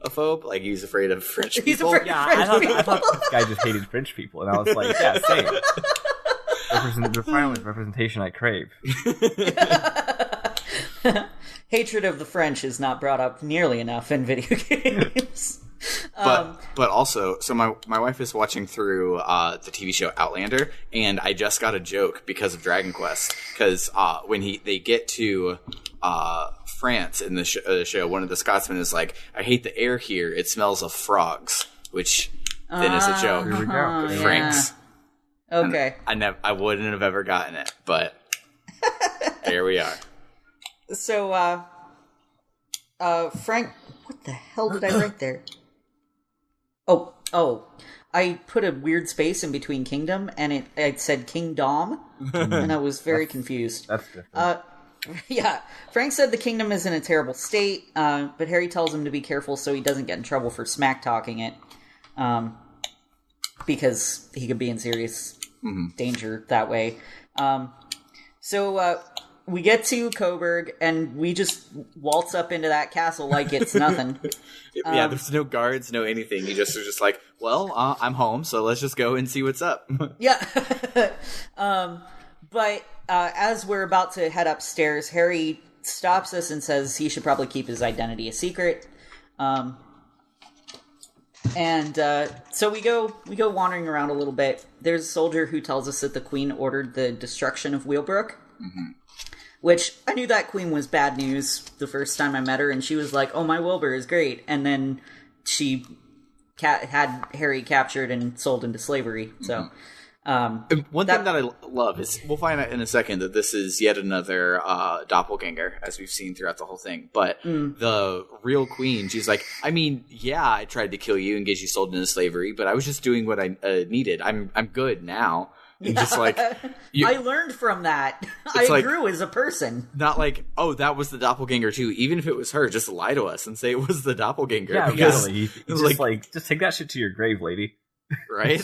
aphobe, like he's afraid of French people. He's afraid of French people. I thought this guy just hated French people, and I was like, yeah, same. The final representation I crave. Hatred of the French is not brought up nearly enough in video games. But also, so my wife is watching through the TV show Outlander, and I just got a joke because of Dragon Quest. Because when they get to France in the show, one of the Scotsmen is like, "I hate the air here; it smells of frogs," which then is a joke. Here we go. Franks. Yeah. Okay. And I wouldn't have ever gotten it, but there we are. So, Frank, what the hell did I write there? Oh, I put a weird space in between kingdom, and it said kingdom, and I was very confused. That's different. Yeah, Frank said the kingdom is in a terrible state, but Harry tells him to be careful so he doesn't get in trouble for smack-talking it, because he could be in serious danger that way. So, we get to Coburg, and we just waltz up into that castle like it's nothing. Yeah, there's no guards, no anything. You just are just like, well, I'm home, so let's just go and see what's up. Yeah. But as we're about to head upstairs, Harry stops us and says he should probably keep his identity a secret. So we go wandering around a little bit. There's a soldier who tells us that the Queen ordered the destruction of Wheelbrook. Mm-hmm. Which, I knew that queen was bad news the first time I met her, and she was like, oh, my Wilbur is great. And then she had Harry captured and sold into slavery. So, one thing that I love is, we'll find out in a second that this is yet another doppelganger, as we've seen throughout the whole thing. But the real queen, she's like, I mean, yeah, I tried to kill you and get you sold into slavery, but I was just doing what I needed. I'm good now. And just like I learned from that. I grew as a person. Not like, oh, that was the doppelganger too. Even if it was her, just lie to us and say it was the doppelganger. Yeah, because just take that shit to your grave, lady. Right?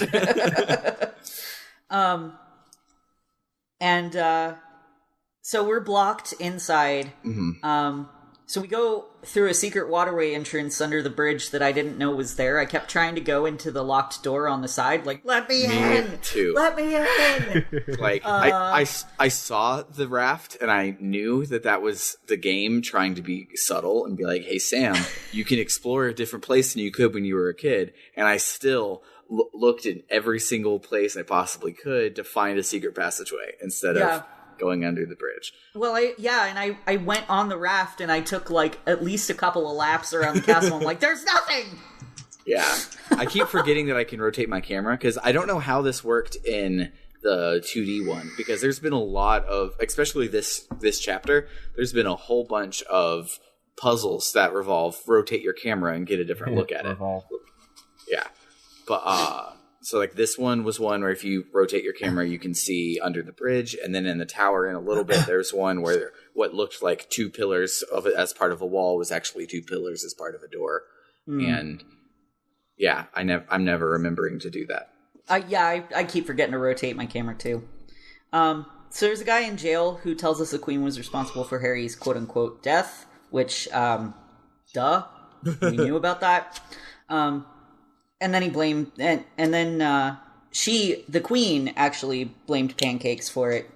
So we're blocked inside. Mm-hmm. So we go through a secret waterway entrance under the bridge that I didn't know was there. I kept trying to go into the locked door on the side, like, let me in! Too. Let me in! Like, I saw the raft, and I knew that was the game trying to be subtle and be like, hey, Sam, you can explore a different place than you could when you were a kid. And I still looked in every single place I possibly could to find a secret passageway instead of going under the bridge. Well, I went on the raft and I took like at least a couple of laps around the castle. I'm like, there's nothing. Yeah, I keep forgetting that I can rotate my camera because I don't know how this worked in the 2D one, because there's been a lot of, especially this chapter, there's been a whole bunch of puzzles that rotate your camera and get a different look at it. Yeah, but so, like, this one was one where if you rotate your camera, you can see under the bridge. And then in the tower in a little bit, there's one where what looked like two pillars of it as part of a wall was actually two pillars as part of a door. And, yeah, I'm never remembering to do that. I keep forgetting to rotate my camera, too. So there's a guy in jail who tells us the queen was responsible for Harry's quote-unquote death, which, duh. We knew about that. And then he blamed, and then the queen actually blamed Pancakes for it.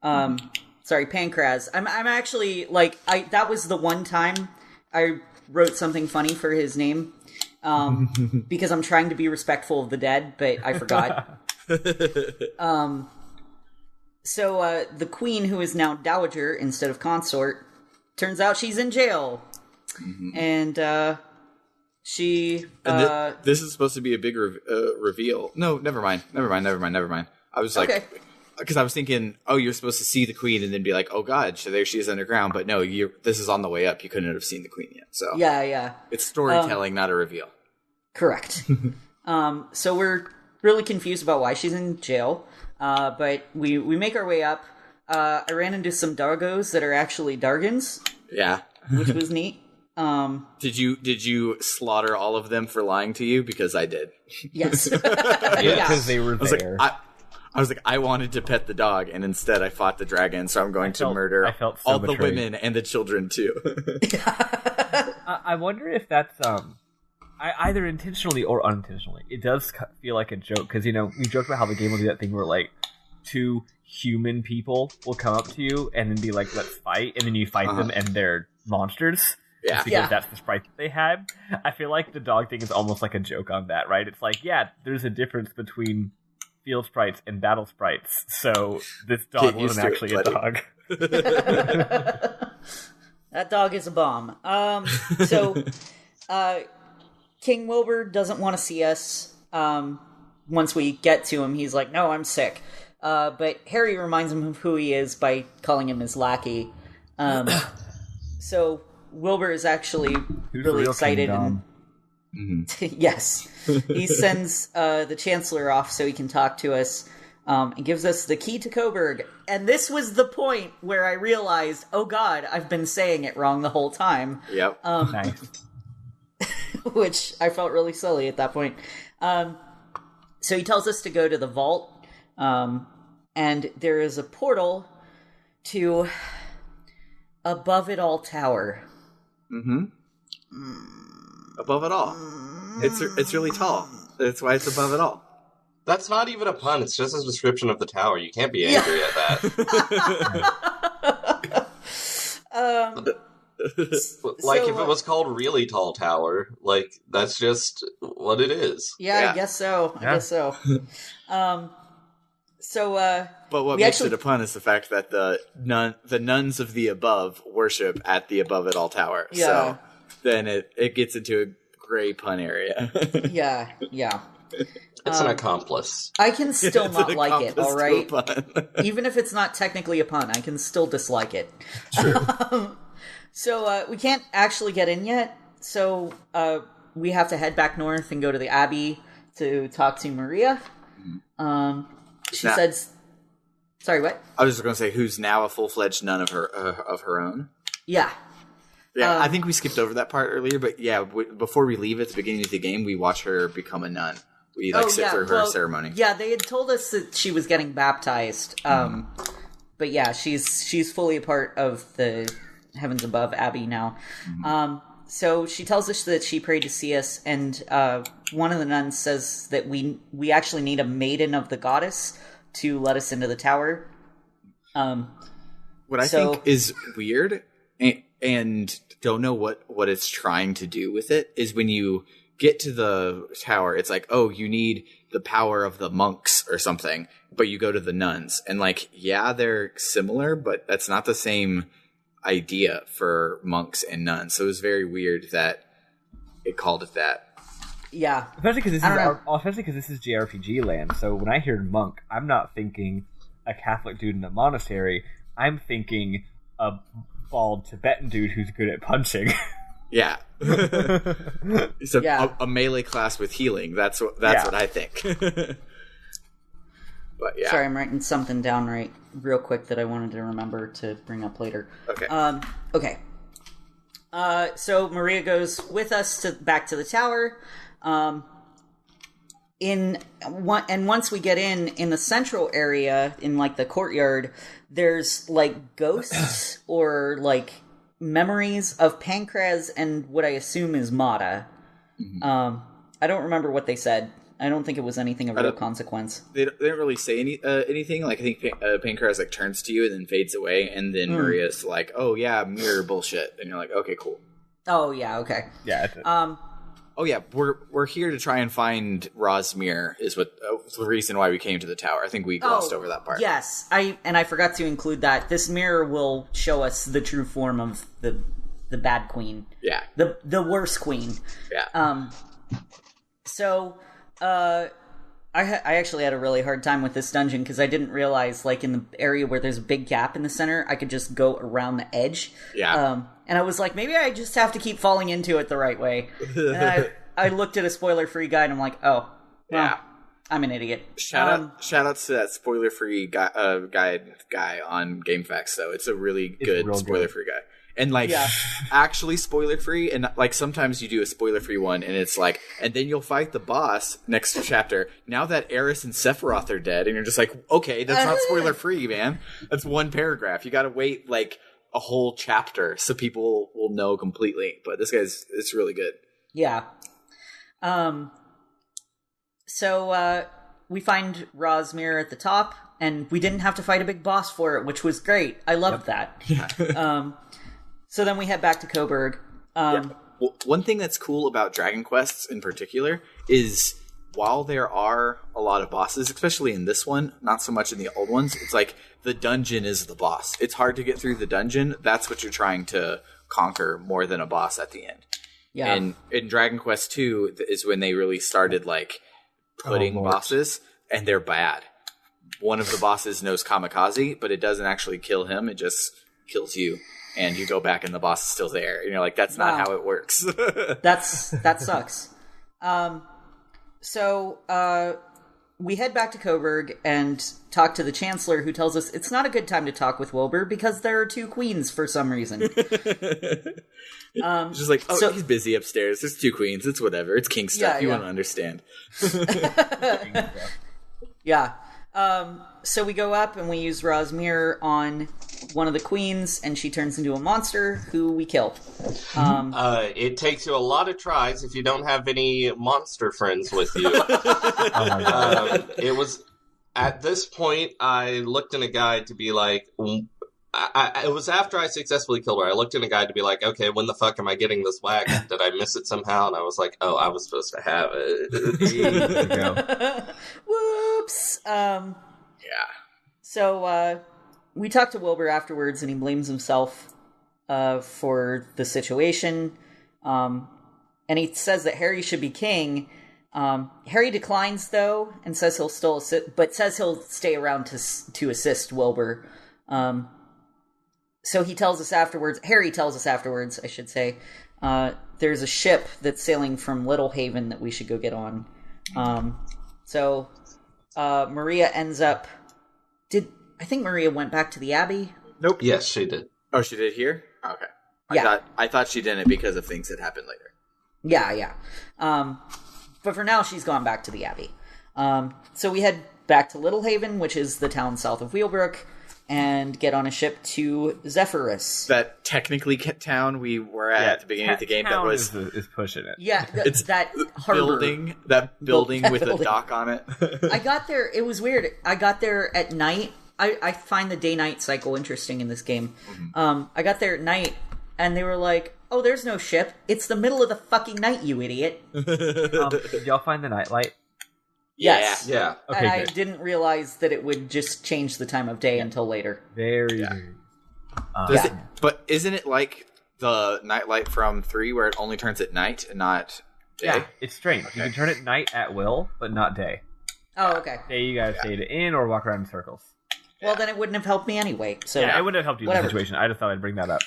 Sorry, Pancraz. I'm actually, like, that was the one time I wrote something funny for his name, because I'm trying to be respectful of the dead, but I forgot. So the queen, who is now dowager instead of consort, turns out she's in jail. And, this is supposed to be a big reveal. No, never mind. I was like, because I was thinking, oh, you're supposed to see the queen and then be like, oh god, so there she is underground. But no, this is on the way up. You couldn't have seen the queen yet. So yeah. It's storytelling, not a reveal. Correct. So we're really confused about why she's in jail. But we make our way up. I ran into some Dargos that are actually Dargans. Yeah. Which was neat. Did you slaughter all of them for lying to you? Because I did. Yes. Because they were there. I was like, I wanted to pet the dog, and instead I fought the dragon, so I'm going to murder all the women and the children, too. I wonder if that's, either intentionally or unintentionally. It does feel like a joke, because, we joked about how the game will do that thing where, like, two human people will come up to you and then be like, let's fight, and then you fight them, and they're monsters. Yeah. Because that's the sprite that they had. I feel like the dog thing is almost like a joke on that, right? It's like, yeah, there's a difference between field sprites and battle sprites, so this dog wasn't actually a dog. That dog is a bomb. So King Wilbur doesn't want to see us. Once we get to him, he's like, no, I'm sick. But Harry reminds him of who he is by calling him his lackey. So Wilbur is actually really excited. Yes. He sends the Chancellor off so he can talk to us, and gives us the key to Coburg. And this was the point where I realized, oh god, I've been saying it wrong the whole time. Yep. Nice. Which I felt really silly at that point. So he tells us to go to the vault, and there is a portal to Above It All Tower. Above it all. It's really tall. That's why it's above it all. That's not even a pun. It's just a description of the tower. You can't be angry at that. If it was called Really Tall Tower, like, that's just what it is. Yeah. I guess so. But what makes it a pun is the fact that the nuns of the above worship at the Above It All Tower. Yeah. So then it gets into a gray pun area. Yeah. It's an accomplice. I can still not like it, alright? Even if it's not technically a pun, I can still dislike it. True. So we can't actually get in yet, so we have to head back north and go to the Abbey to talk to Maria. She says... Sorry, what? I was just going to say, who's now a full-fledged nun of her own. Yeah. Yeah, I think we skipped over that part earlier, but yeah, before we leave at the beginning of the game, we watch her become a nun. We sit through her ceremony. Yeah, they had told us that she was getting baptized. But yeah, she's fully a part of the Heavens Above Abbey now. So she tells us that she prayed to see us, and one of the nuns says that we actually need a maiden of the goddess to let us into the tower. What I think is weird, and don't know what it's trying to do with it, is when you get to the tower, it's like, oh, you need the power of the monks or something, but you go to the nuns. And like, yeah, they're similar, but that's not the same idea for monks and nuns. So it was very weird that it called it that. Yeah. Especially because this is JRPG land, so when I hear monk, I'm not thinking a Catholic dude in a monastery. I'm thinking a bald Tibetan dude who's good at punching. Yeah. It's a melee class with healing. That's what I think. But yeah. Sorry, I'm writing something down real quick that I wanted to remember to bring up later. Okay. Okay. So Maria goes with us back to the tower. Once we get in the central area, in like the courtyard, there's like ghosts or like memories of Pancraz and what I assume is Mata. I don't remember what they said. I don't think it was anything of real consequence. They didn't really say anything. Like, I think Pancraz like turns to you and then fades away, and then Maria's like, "Oh yeah, mirror bullshit," and you're like, "Okay, cool." Oh yeah, okay. Yeah. That's it. Oh yeah, we're here to try and find Rosmir. Is what the reason why we came to the tower. I think we glossed over that part. Yes, I forgot to include that. This mirror will show us the true form of the bad queen. Yeah, the worst queen. Yeah. So, I actually had a really hard time with this dungeon because I didn't realize, like, in the area where there's a big gap in the center, I could just go around the edge. Yeah. And I was like, maybe I just have to keep falling into it the right way. And I looked at a spoiler-free guide, and I'm like, oh, well, yeah. I'm an idiot. Shout outs to that spoiler-free guide guy on GameFAQs, though. It's a really good spoiler-free guy. And, like, actually spoiler-free, and, like, sometimes you do a spoiler-free one, and it's like, and then you'll fight the boss next chapter. Now that Eris and Sephiroth are dead, and you're just like, okay, that's not spoiler-free, man. That's one paragraph. You gotta wait, like, a whole chapter so people will know completely. But this it's really good. Yeah. So, we find Rosmir at the top, and we didn't have to fight a big boss for it, which was great. I loved that. So then we head back to Coburg. Well, one thing that's cool about Dragon Quests in particular is while there are a lot of bosses, especially in this one, not so much in the old ones, it's like the dungeon is the boss. It's hard to get through the dungeon. That's what you're trying to conquer more than a boss at the end. Yeah. And in Dragon Quest 2 is when they really started like putting bosses, and they're bad. One of the bosses knows Kamikaze, but it doesn't actually kill him. It just kills you. And you go back and the boss is still there. And you're like, that's not how it works. That sucks. So we head back to Coburg and talk to the Chancellor, who tells us it's not a good time to talk with Wilbur because there are two queens for some reason. Just like, he's busy upstairs. There's two queens. It's whatever. It's king stuff. You won't understand. Yeah. So we go up and we use Rosmir on one of the queens, and she turns into a monster who we kill. It takes you a lot of tries if you don't have any monster friends with you. It was at this point I looked in a guide to be like, it was after I successfully killed her. I looked in a guide to be like, okay, when the fuck am I getting this wax? Did I miss it somehow? And I was like, oh, I was supposed to have it. Whoops. Yeah. So we talked to Wilbur afterwards, and he blames himself for the situation. And he says that Harry should be king. Harry declines, though, and says he'll still says he'll stay around to assist Wilbur. So he tells us afterwards, Harry tells us afterwards, I should say, there's a ship that's sailing from Little Haven that we should go get on. So Maria ends up... I think Maria went back to the Abbey? Nope. Yes, she did. Oh, she did here? Okay. I thought she didn't because of things that happened later. Yeah. But for now, she's gone back to the Abbey. So we head back to Little Haven, which is the town south of Wheelbrook. and get on a ship to Zephyrus. That technically town we were at the beginning of the game that was is pushing it. Yeah, it's that harbor. building with a dock on it. I got there, it was weird. I got there at night. I find the day-night cycle interesting in this game. Mm-hmm. I got there at night, and they were like, oh, there's no ship. It's the middle of the fucking night, you idiot. Did y'all find the nightlight? Yes. Yeah. Okay, I good. didn't realize that it would just change the time of day until later. Very. But isn't it like the nightlight from 3 where it only turns at night and not day? Yeah, it's strange. You can turn it night at will, but not day. Oh, okay. Day you gotta stay in or walk around in circles. Well, then it wouldn't have helped me anyway. So Yeah, it wouldn't have helped you in whatever. the situation. I just thought I'd bring that up.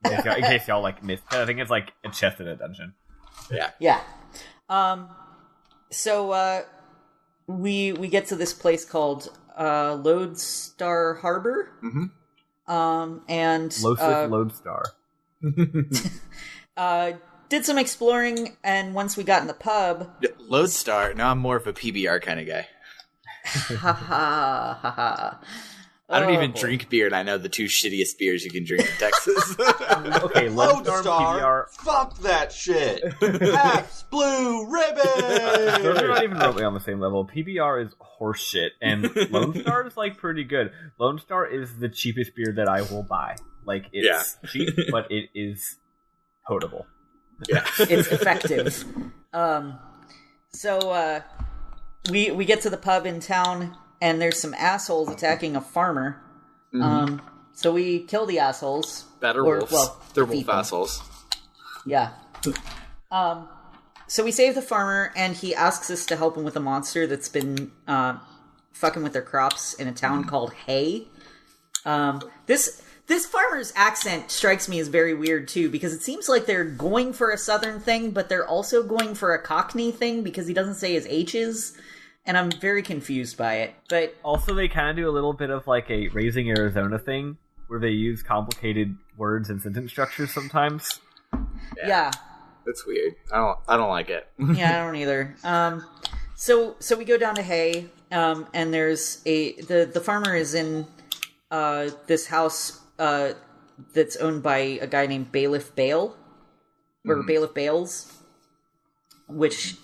In case y'all like missed. I think it's like a chest in a dungeon. Yeah. Yeah. So we get to this place called Lodestar Harbor. Mm-hmm. And Lodestar. did some exploring, and once we got in the pub, Lodestar. Now I'm more of a PBR kind of guy. ha ha ha ha. I don't even drink beer, and I know the 2 shittiest beers you can drink in Texas. Okay, Lodestar, Lodestar, PBR. fuck that shit. Pabst Blue Ribbon. Those are not even remotely on the same level. PBR is horseshit, and Lone Star is like pretty good. Lone Star is the cheapest beer that I will buy. Like it's cheap, but it is potable. Yeah, It's effective. So we get to the pub in town, and there's some assholes attacking a farmer. So we kill the assholes. better wolves. They're wolf assholes. Yeah. So we save the farmer, and he asks us to help him with a monster that's been fucking with their crops in a town called Hay. This farmer's accent strikes me as very weird, too, because it seems like they're going for a southern thing, but they're also going for a Cockney thing, because he doesn't say his H's, and I'm very confused by it. But also, they kind of do a little bit of like a Raising Arizona thing, where they use complicated words and sentence structures sometimes. yeah. That's weird. I don't like it. Yeah, I don't either. So we go down to Hay, and there's the farmer is in this house that's owned by a guy named Bailiff Bale, or Bailiff Bales, which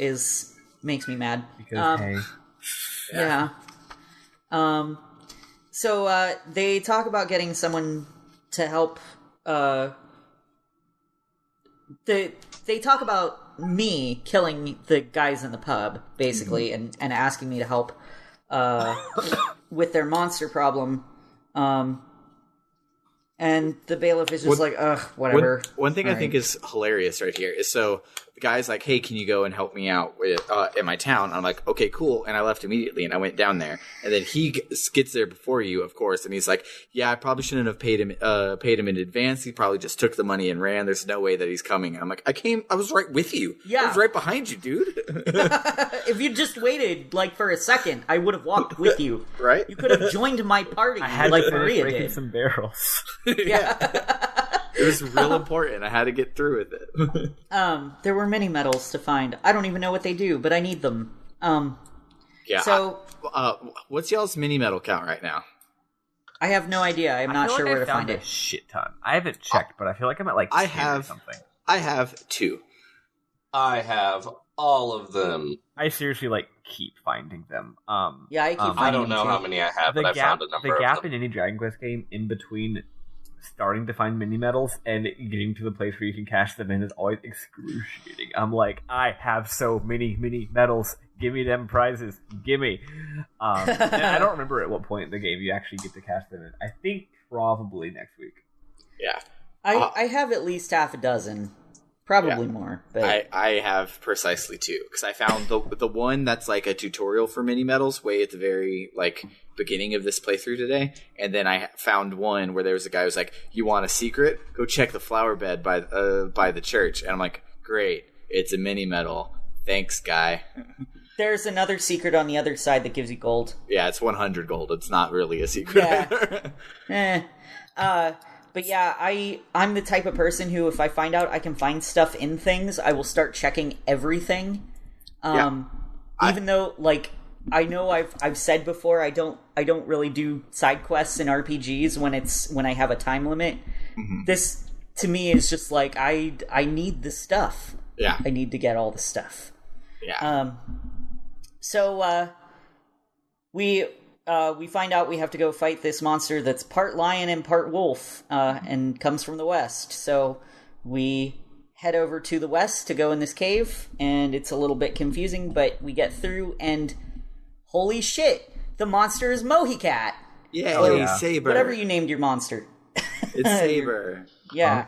makes me mad. Because, hey. Yeah. So they talk about getting someone to help. They talk about me killing the guys in the pub, basically, and asking me to help with their monster problem. And the bailiff is just like, ugh, whatever. One thing I think is hilarious right here is so the guy's like, hey, can you go and help me out with in my town? I'm like, okay, cool. And I left immediately and I went down there. And then he gets there before you, of course. And he's like, yeah, I probably shouldn't have paid him in advance. He probably just took the money and ran. There's no way that he's coming. And I'm like, I was right with you. Yeah. I was right behind you, dude. If you just waited, like, for a second, I would have walked with you. Right? You could have joined my party, I had like to finish Maria breaking did. some barrels. Yeah. It was real important. I had to get through with it. There were many medals to find. I don't even know what they do, but I need them. Yeah. So what's y'all's mini medal count right now? I have no idea. I'm not sure where to find a it. shit ton. I haven't checked, but I feel like I'm at like 10 or something. I have 2. I have all of them. I seriously like keep finding them. Yeah, I keep finding I don't know them how too. many I have, The but I gap, found a number the of gap them. in any Dragon Quest game in between starting to find mini medals and getting to the place where you can cash them in is always excruciating. I'm like, I have so many mini medals. Give me them prizes. Gimme. And I don't remember at what point in the game you actually get to cash them in. I think probably next week. Yeah. I have at least half a dozen. Probably more. But I have precisely 2 because I found the one that's like a tutorial for mini medals way at the very like beginning of this playthrough today, and then I found one where there was a guy who was like, "You want a secret? Go check the flower bed by the church." And I'm like, "Great, it's a mini medal. Thanks, guy." there's another secret on the other side that gives you gold. Yeah, it's 100 gold. It's not really a secret. Yeah. But yeah, I'm the type of person who, if I find out I can find stuff in things, I will start checking everything. Even though, like, I know I've said before I don't really do side quests in RPGs when I have a time limit. Mm-hmm. This to me is just like I need the stuff. Yeah. I need to get all the stuff. Yeah. So we find out we have to go fight this monster that's part lion and part wolf, and comes from the west. So we head over to the west to go in this cave, and it's a little bit confusing, but we get through, and holy shit, the monster is Mohicat. Yay, Saber. Whatever you named your monster. It's Saber. Yeah.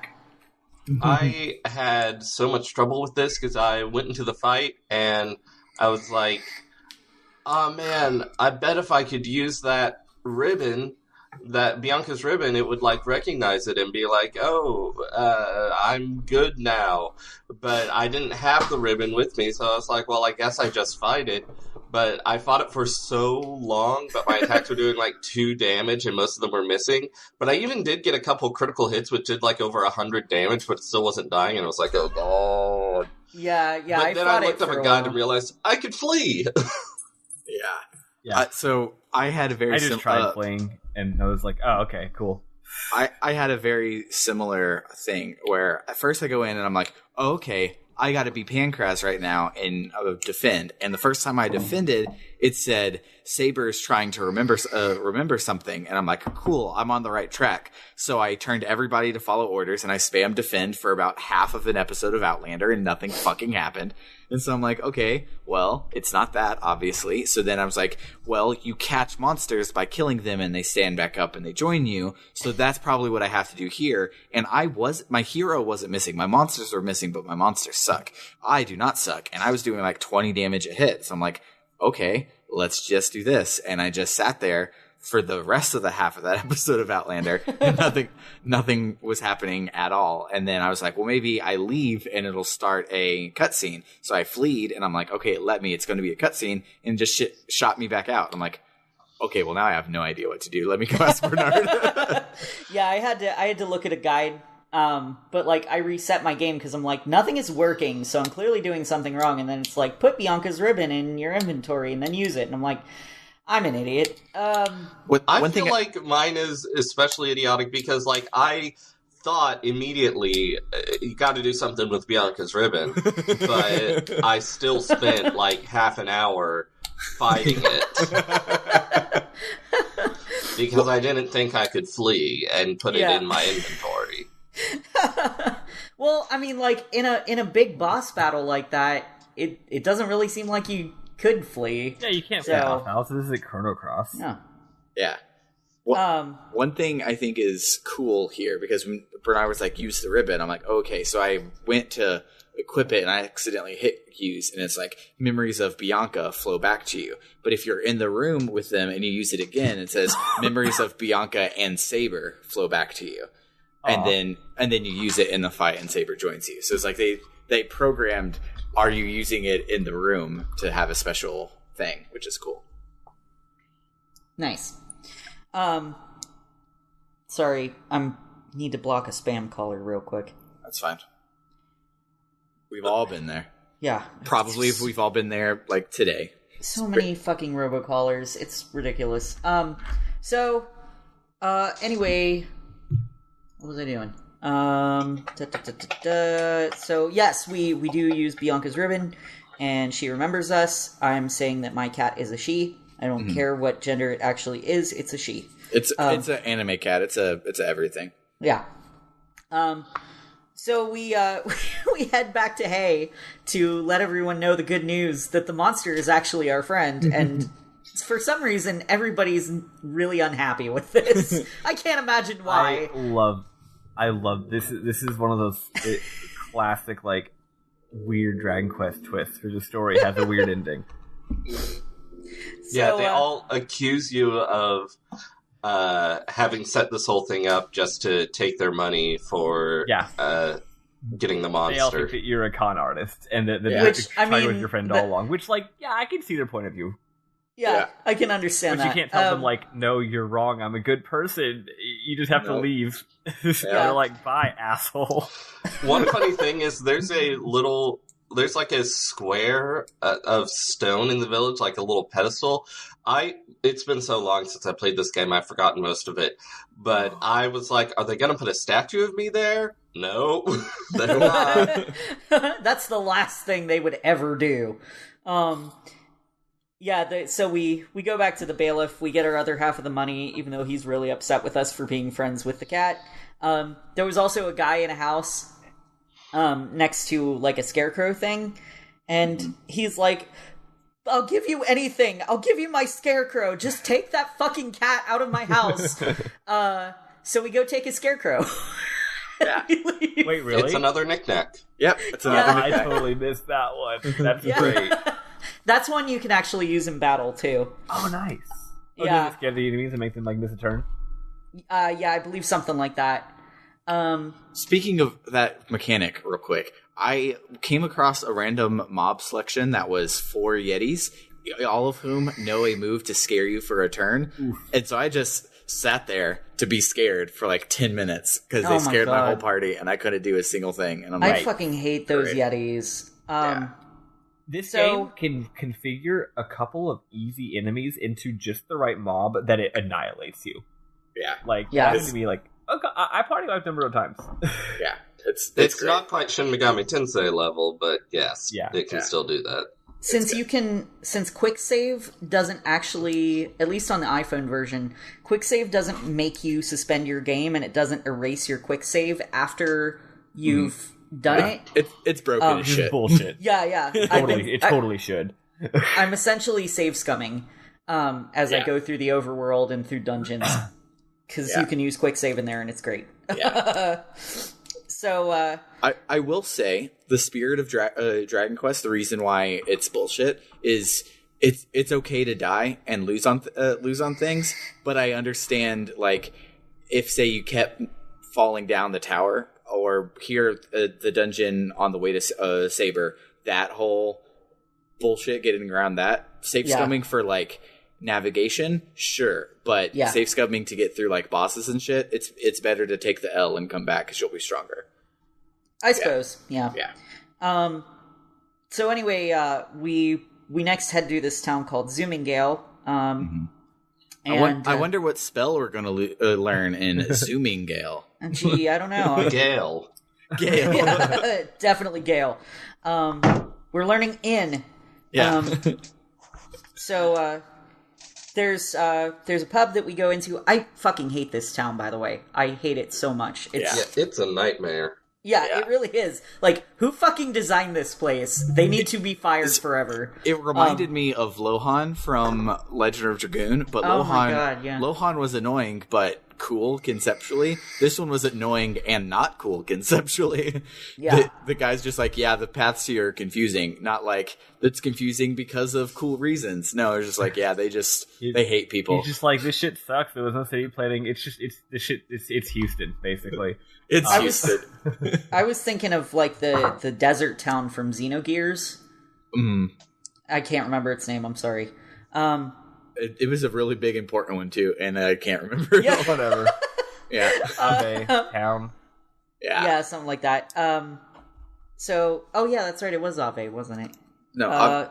I had so much trouble with this because I went into the fight and I was like, oh man, I bet if I could use that ribbon, that Bianca's ribbon, it would like recognize it and be like, oh, I'm good now. But I didn't have the ribbon with me, so I was like, well, I guess I just fight it. But I fought it for so long, but my attacks were doing like 2 damage and most of them were missing. But I even did get a couple critical hits which did like over 100 damage, but it still wasn't dying, and I was like, oh god. Yeah. But then I looked up a guide and realized I could flee. Yeah. So I had a very I just tried playing, and I was like, oh, okay, cool. I had a very similar thing where at first I go in and I'm like, oh, okay, I got to be Pancras right now and defend. And the first time I defended, it said Saber's trying to remember something, and I'm like, cool, I'm on the right track. So I turned everybody to follow orders, and I spammed defend for about half of an episode of Outlander, and nothing fucking happened. And so I'm like, okay, well, it's not that, obviously. So then I was like, well, you catch monsters by killing them and they stand back up and they join you. So that's probably what I have to do here. And my hero wasn't missing. My monsters were missing, but my monsters suck. I do not suck. And I was doing like 20 damage a hit. So I'm like, okay, let's just do this. And I just sat there for the rest of the half of that episode of Outlander, and nothing was happening at all. And then I was like, well, maybe I leave and it'll start a cutscene. So I fleed, and I'm like, okay, it's going to be a cutscene, and just shot me back out. I'm like, okay, well, now I have no idea what to do. Let me go ask Bernard. Yeah, I had to look at a guide, but like I reset my game because I'm like, nothing is working, so I'm clearly doing something wrong. And then it's like, put Bianca's ribbon in your inventory and then use it. And I'm like, I'm an idiot. I feel like mine is especially idiotic because, like, I thought immediately you got to do something with Bianca's ribbon, but I still spent like half an hour fighting it because I didn't think I could flee and put it in my inventory. Well, I mean, like in a big boss battle like that, it doesn't really seem like you could flee. Yeah, you can't flee off house. This is a Chrono Cross. No. Yeah. Well, one thing I think is cool here, because when Bernard was like, use the ribbon, I'm like, okay. So I went to equip it and I accidentally hit use, and it's like, memories of Bianca flow back to you. But if you're in the room with them and you use it again, it says memories of Bianca and Saber flow back to you. And then you use it in the fight and Saber joins you. So it's like they programmed, are you using it in the room to have a special thing, which is cool. Nice. Sorry, need to block a spam caller real quick. That's fine. We've all been there. Yeah. Probably we've all been there, like, today. So many fucking robocallers. It's ridiculous. Anyway, what was I doing? So, yes, we do use Bianca's ribbon, and she remembers us. I'm saying that my cat is a she. I don't care what gender it actually is. It's a she. It's an anime cat. It's a everything. Yeah. So we head back to Hay to let everyone know the good news that the monster is actually our friend, and for some reason everybody's really unhappy with this. I can't imagine why. I love this. This is one of those classic, like, weird Dragon Quest twists where the story has a weird ending. Yeah, they all accuse you of having set this whole thing up just to take their money for getting the monster. They all think that you're a con artist and that you're trying with your friend all along. Which, like, yeah, I can see their point of view. Yeah, I can understand that. But you can't tell them, like, no, you're wrong, I'm a good person. You just have to leave. They're like, bye, asshole. One funny thing is there's a little there's like a square of stone in the village, like a little pedestal. It's been so long since I played this game, I've forgotten most of it. But I was like, are they going to put a statue of me there? No, they're not. That's the last thing they would ever do. So we go back to the bailiff. We get our other half of the money, even though he's really upset with us for being friends with the cat. There was also a guy in a house next to like a scarecrow thing, and he's like, I'll give you anything. I'll give you my scarecrow. Just take that fucking cat out of my house. So we go take his scarecrow. Yeah. Wait, really? It's another knick-knack. Yep, it's another I totally missed that one. That's great. That's one you can actually use in battle, too. Oh, nice. Yeah. Does it scare the enemies and make them like miss a turn? Yeah, I believe something like that. Speaking of that mechanic, real quick, I came across a random mob selection that was 4 Yetis, all of whom know a move to scare you for a turn. Oof. And so I just sat there to be scared for like 10 minutes because they scared my whole party and I couldn't do a single thing. And I fucking hate those Yetis. This game can configure a couple of easy enemies into just the right mob that it annihilates you. Yeah. Like, to be like, okay, I party wiped a number of times. Yeah. It's not quite Shin Megami Tensei level, but yes, it can still do that. Since Quick Save doesn't actually, at least on the iPhone version, Quick Save doesn't make you suspend your game and it doesn't erase your Quick Save after you've done it. It's broken as shit. Bullshit. Yeah. It totally should. I'm essentially save scumming as I go through the overworld and through dungeons. Because you can use Quick Save in there and it's great. Yeah. So, I will say the spirit of Dragon Quest. The reason why it's bullshit is it's okay to die and lose on things, but I understand like if say you kept falling down the tower or here the dungeon on the way to Saber, that whole bullshit getting around that safe scumming for like navigation, sure, but safe scumming to get through like bosses and shit, it's better to take the L and come back because you'll be stronger. I suppose, yeah. So anyway, we next head to this town called Zoomingale. And I wonder what spell we're going to learn in Zoomingale. Gee, I don't know. Gale. Yeah, definitely Gale. We're learning in. Yeah. So there's a pub that we go into. I fucking hate this town, by the way. I hate it so much. It's a nightmare. Yeah, it really is. Like, who fucking designed this place? They need to be fired forever. It reminded me of Lohan from Legend of Dragoon, but Lohan was annoying, but cool conceptually. This one was annoying and not cool conceptually. Yeah. The guy's just like, the paths here are confusing. Not like, it's confusing because of cool reasons. No, it's just like, they hate people. He's just like, this shit sucks. There was no city planning. It's Houston, basically. It's Houston. I was thinking of like the desert town from Xenogears. I can't remember its name. I'm sorry. It was a really big, important one too, and I can't remember. Yeah. Whatever. Yeah. Ave town. Yeah, something like that. So, that's right. It was Ave, wasn't it? No,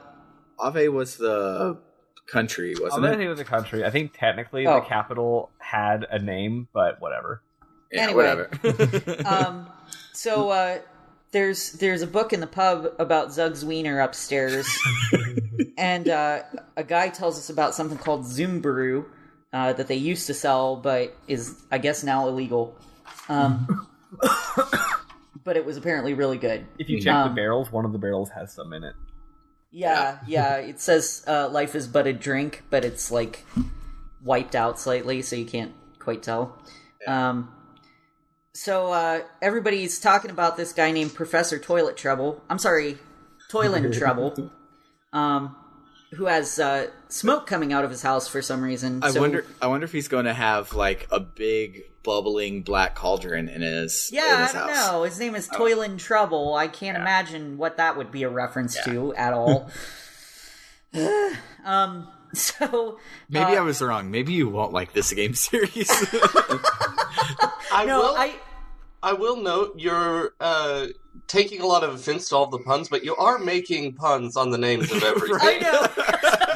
Ave was the country, wasn't it? Ave was a country. I think technically the capital had a name, but whatever. Yeah, anyway, whatever. So there's a book in the pub about Zug's wiener upstairs, and a guy tells us about something called Zoom Brew that they used to sell, but is I guess now illegal. But it was apparently really good. If you check the barrels, one of the barrels has some in it. Yeah. It says life is but a drink, but it's like wiped out slightly, so you can't quite tell. Yeah. So everybody's talking about this guy named Professor Toilet Trouble. I'm sorry, Toilet Trouble, who has smoke coming out of his house for some reason. I wonder if he's going to have like a big bubbling black cauldron in his I don't house. know. His name is Toilet Trouble. I can't imagine what that would be a reference to at all. So maybe I was wrong. Maybe you won't like this game series. I I will note you're taking a lot of offense to all the puns, but you are making puns on the names of everything. I know.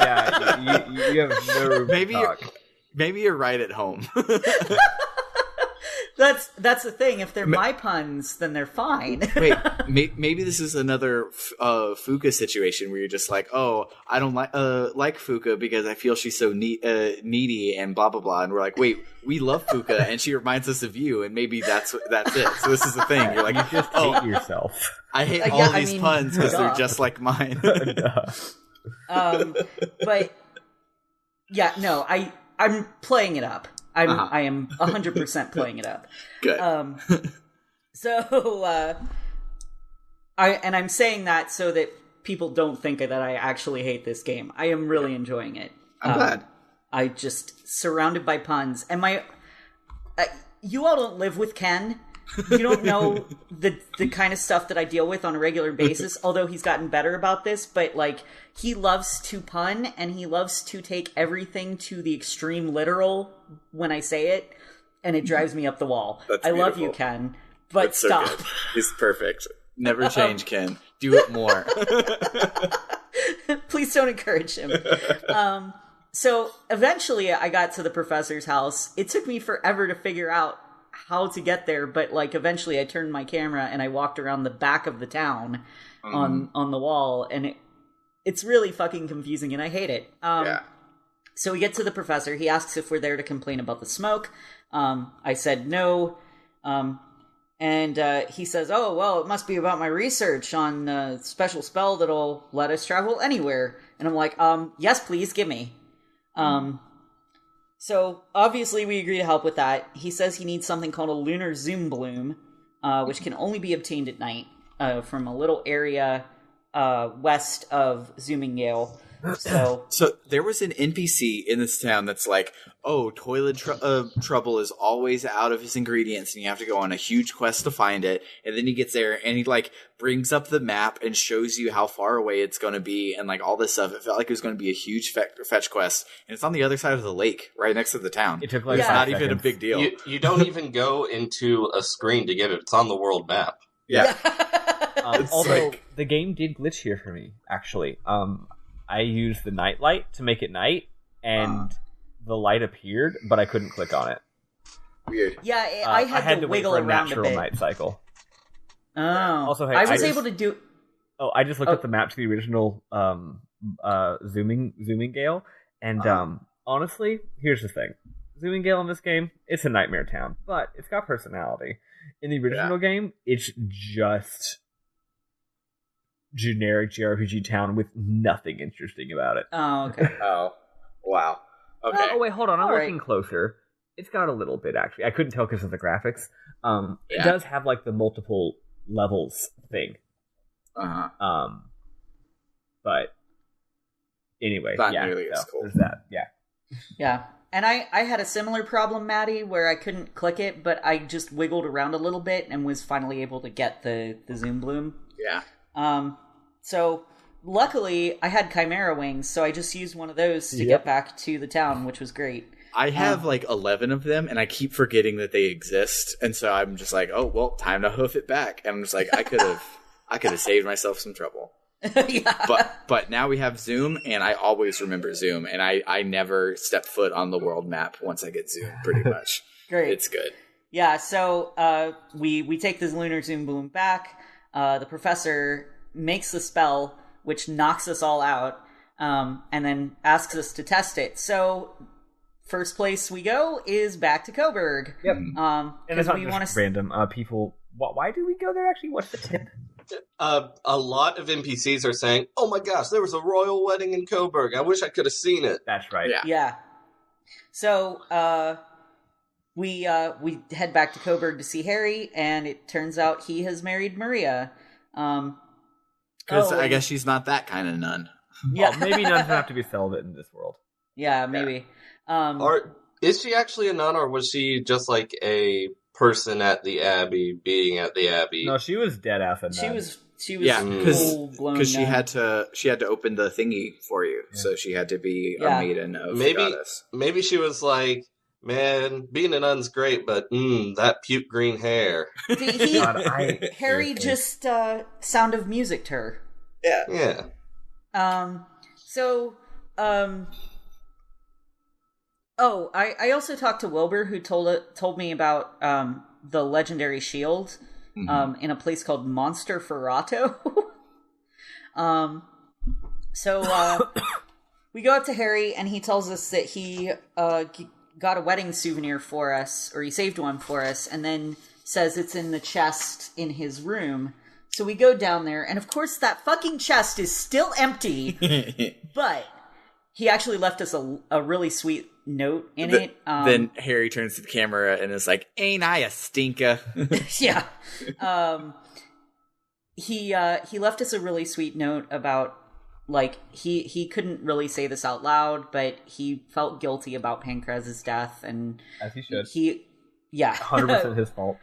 Yeah, you have no room to talk. Maybe you're right at home. That's the thing. If they're my puns, then they're fine. Wait, maybe this is another Fuka situation where you're just like, oh, I don't like Fuka because I feel she's so needy and blah blah blah, and we're like, wait, we love Fuka and she reminds us of you, and maybe that's it. So this is the thing. You're like, you just hate yourself. I hate all these puns because they're just like mine. But yeah, no, I'm playing it up. I am 100% playing it up. Good. I'm saying that so that people don't think that I actually hate this game. I am really enjoying it. I'm glad. I just surrounded by puns, and you all don't live with Ken. You don't know the kind of stuff that I deal with on a regular basis, although he's gotten better about this, but like he loves to pun and he loves to take everything to the extreme literal when I say it, and it drives me up the wall. I love you, Ken, but That's stop. So good. He's perfect. Never change, Ken. Do it more. Please don't encourage him. So eventually I got to the professor's house. It took me forever to figure out how to get there, but like eventually I turned my camera and I walked around the back of the town on the wall, and it's really fucking confusing and I hate it. So we get to the professor. He asks if we're there to complain about the smoke. I said no. And he says, oh, well, it must be about my research on a special spell that'll let us travel anywhere. And I'm like, yes, please, give me. So obviously we agree to help with that. He says he needs something called a lunar zoom bloom, which can only be obtained at night from a little area west of Zoomingale. So there was an NPC in this town that's like, oh, toilet trouble is always out of his ingredients, and you have to go on a huge quest to find it. And then he gets there, and he like brings up the map and shows you how far away it's going to be, and like all this stuff. It felt like it was going to be a huge fetch quest, and it's on the other side of the lake, right next to the town. It took like it's 5 not seconds. even a big deal. You don't even go into a screen to get it. It's on the world map. Yeah. Also, like... the game did glitch here for me, actually. I used the night light to make it night, and the light appeared, but I couldn't click on it. Weird. Yeah, I had to wiggle wait for around natural a bit. night cycle. Oh. Also, hey, I was able to do... Oh, I just looked at the map to the original zooming gale, and honestly, here's the thing. Zooming gale in this game, it's a nightmare town, but it's got personality. In the original game, it's just generic JRPG town with nothing interesting about it. Oh, okay. Oh, wow. Okay. Oh, wait, hold on. I'm All looking closer. It's got a little bit, actually. I couldn't tell because of the graphics. It Yeah. does have, like, the multiple levels thing. But anyway, Not yeah. nearly as cool. There's that, yeah. Yeah. And I had a similar problem, Maddie, where I couldn't click it, but I just wiggled around a little bit and was finally able to get the zoom bloom. Yeah. So luckily I had Chimera wings, so I just used one of those to get back to the town, which was great. I have like 11 of them, and I keep forgetting that they exist, and so I'm just like, oh well, time to hoof it back. And I'm just like, I could have saved myself some trouble. Yeah. But now we have Zoom, and I always remember Zoom, and I never step foot on the world map once I get Zoom. Pretty much, Great. It's good. Yeah. So we take this lunar zoom bloom back. The professor makes the spell, which knocks us all out, and then asks us to test it. So first place we go is back to Coburg. Yep. And it's not we just want to random people. Why do we go there, actually? What's the tip? A lot of NPCs are saying, oh my gosh, there was a royal wedding in Coburg. I wish I could have seen it. That's right. Yeah. So we head back to Coburg to see Harry, and it turns out he has married Maria. Because I guess she's not that kind of nun. Yeah. Well, maybe nuns have to be celibate in this world. Yeah, maybe. Or is she actually a nun, or was she just like a person at the Abbey being at the Abbey? No, she was dead ass a nun. She was Yeah, full-blown because she nun. had to open the thingy for you, so she had to be a maiden of the goddess. Maybe she was like, Man, being a nun's great, but that puke green hair. Harry just Sound of Music to her. Yeah. I also talked to Wilbur, who told me about the legendary shield in a place called Monster Ferrato. We go up to Harry, and he tells us that he got a wedding souvenir for us, or he saved one for us, and then says it's in the chest in his room. So we go down there, and of course that fucking chest is still empty, but he actually left us a really sweet note in it. Then Harry turns to the camera and is like, "Ain't I a stinker?" Yeah. He left us a really sweet note about, like, he couldn't really say this out loud, but he felt guilty about Pancraz's death, and as he should. 100% his fault.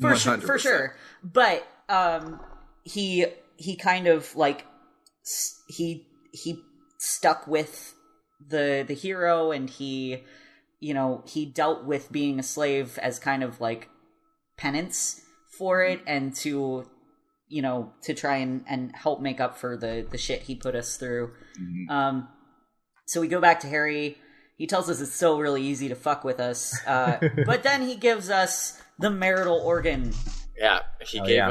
For sure. But he kind of, like, he stuck with the hero, and he dealt with being a slave as kind of like penance for it, and to try and help make up for the shit he put us through. So we go back to Harry. He tells us it's still really easy to fuck with us, but then he gives us the marital organ. Yeah, he gave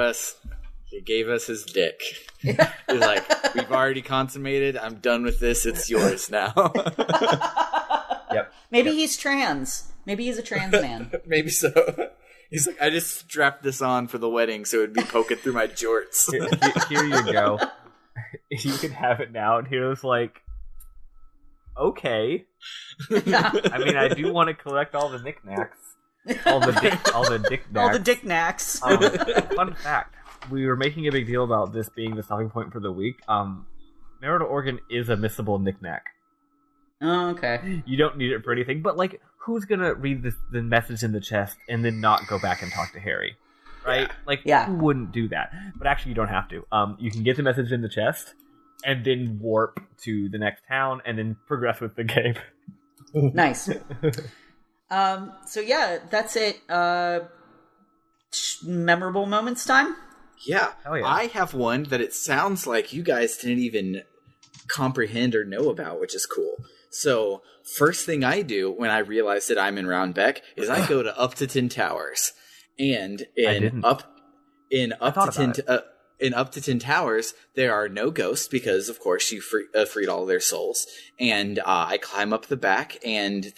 us his dick. He's like, "We've already consummated. I'm done with this. It's yours now." Yep. Maybe he's trans. Maybe he's a trans man. Maybe so. He's like, "I just strapped this on for the wedding so it'd be poking through my jorts." Here you go. You can have it now. And he was like, "Okay." I mean, I do want to collect all the knickknacks. All the dick-knacks. All the dick-knacks. Fun fact. We were making a big deal about this being the stopping point for the week. Marital organ is a missable knickknack. Oh, okay. You don't need it for anything, but, like, who's gonna read the message in the chest and then not go back and talk to Harry? Right? Who wouldn't do that? But actually, you don't have to. You can get the message in the chest and then warp to the next town and then progress with the game. Nice. So yeah, that's it. Memorable moments time? Yeah. Oh, yeah. I have one that it sounds like you guys didn't even comprehend or know about, which is cool. So, first thing I do when I realize that I'm in Roundbeck is I go to Up to 10 Towers. And in Up to 10 Towers, there are no ghosts because, of course, you freed all their souls. And I climb up the back, and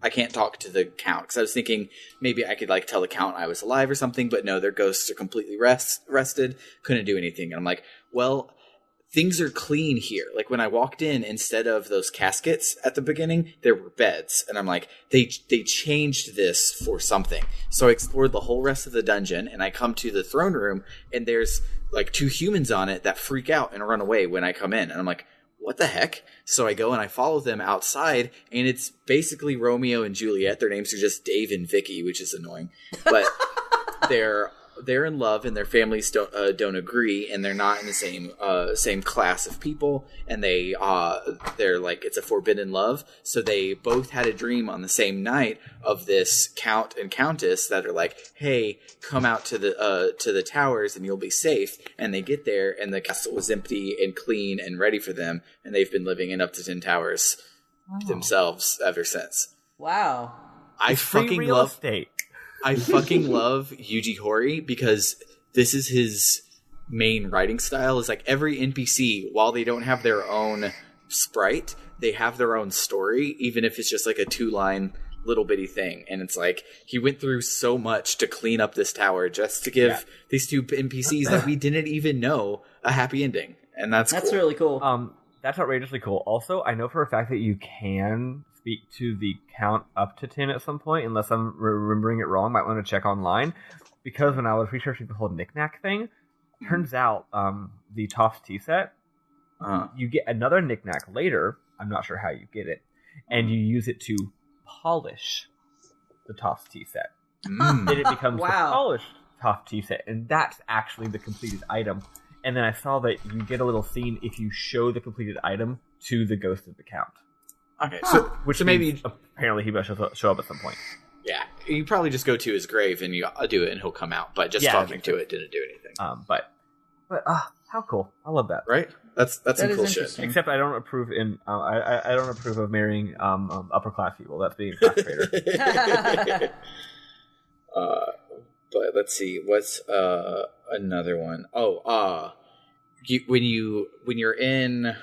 I can't talk to the Count, because I was thinking maybe I could, like, tell the Count I was alive or something, but no, their ghosts are completely rested, couldn't do anything. And I'm like, well, things are clean here. Like, when I walked in, instead of those caskets at the beginning, there were beds. And I'm like, they changed this for something. So I explored the whole rest of the dungeon, and I come to the throne room, and there's, like, 2 humans on it that freak out and run away when I come in. And I'm like, what the heck? So I go and I follow them outside, and it's basically Romeo and Juliet. Their names are just Dave and Vicky, which is annoying. But they're in love, and their families don't agree, and they're not in the same class of people, and they're like, it's a forbidden love. So they both had a dream on the same night of this Count and Countess that are like, hey, come out to the towers and you'll be safe. And they get there, and the castle was empty and clean and ready for them, and they've been living in Up to 10 Towers themselves ever since. Wow. I fucking love Yuji Horii, because this is his main writing style. Is like every NPC, while they don't have their own sprite, they have their own story, even if it's just like a 2-line little bitty thing. And it's like, he went through so much to clean up this tower just to give these 2 NPCs that we didn't even know a happy ending. And that's cool. Really cool. That's outrageously cool. Also, I know for a fact that you can speak to the Count up to 10 at some point, unless I'm remembering it wrong. Might want to check online, because when I was researching the whole knickknack thing, turns out the Toff's tea set, you get another knickknack later. I'm not sure how you get it, and you use it to polish the Toff's tea set. Then it becomes the polished Toff tea set, and that's actually the completed item. And then I saw that you get a little scene if you show the completed item to the ghost of the Count. Okay, so maybe apparently he must show up at some point. Yeah, you probably just go to his grave and you do it, and he'll come out. But just talking to it didn't do anything. But how cool! I love that. Right? That's some cool shit. Except I don't approve I don't approve of marrying upper class people. That's being a class traitor. But let's see, what's another one? Oh, when you're in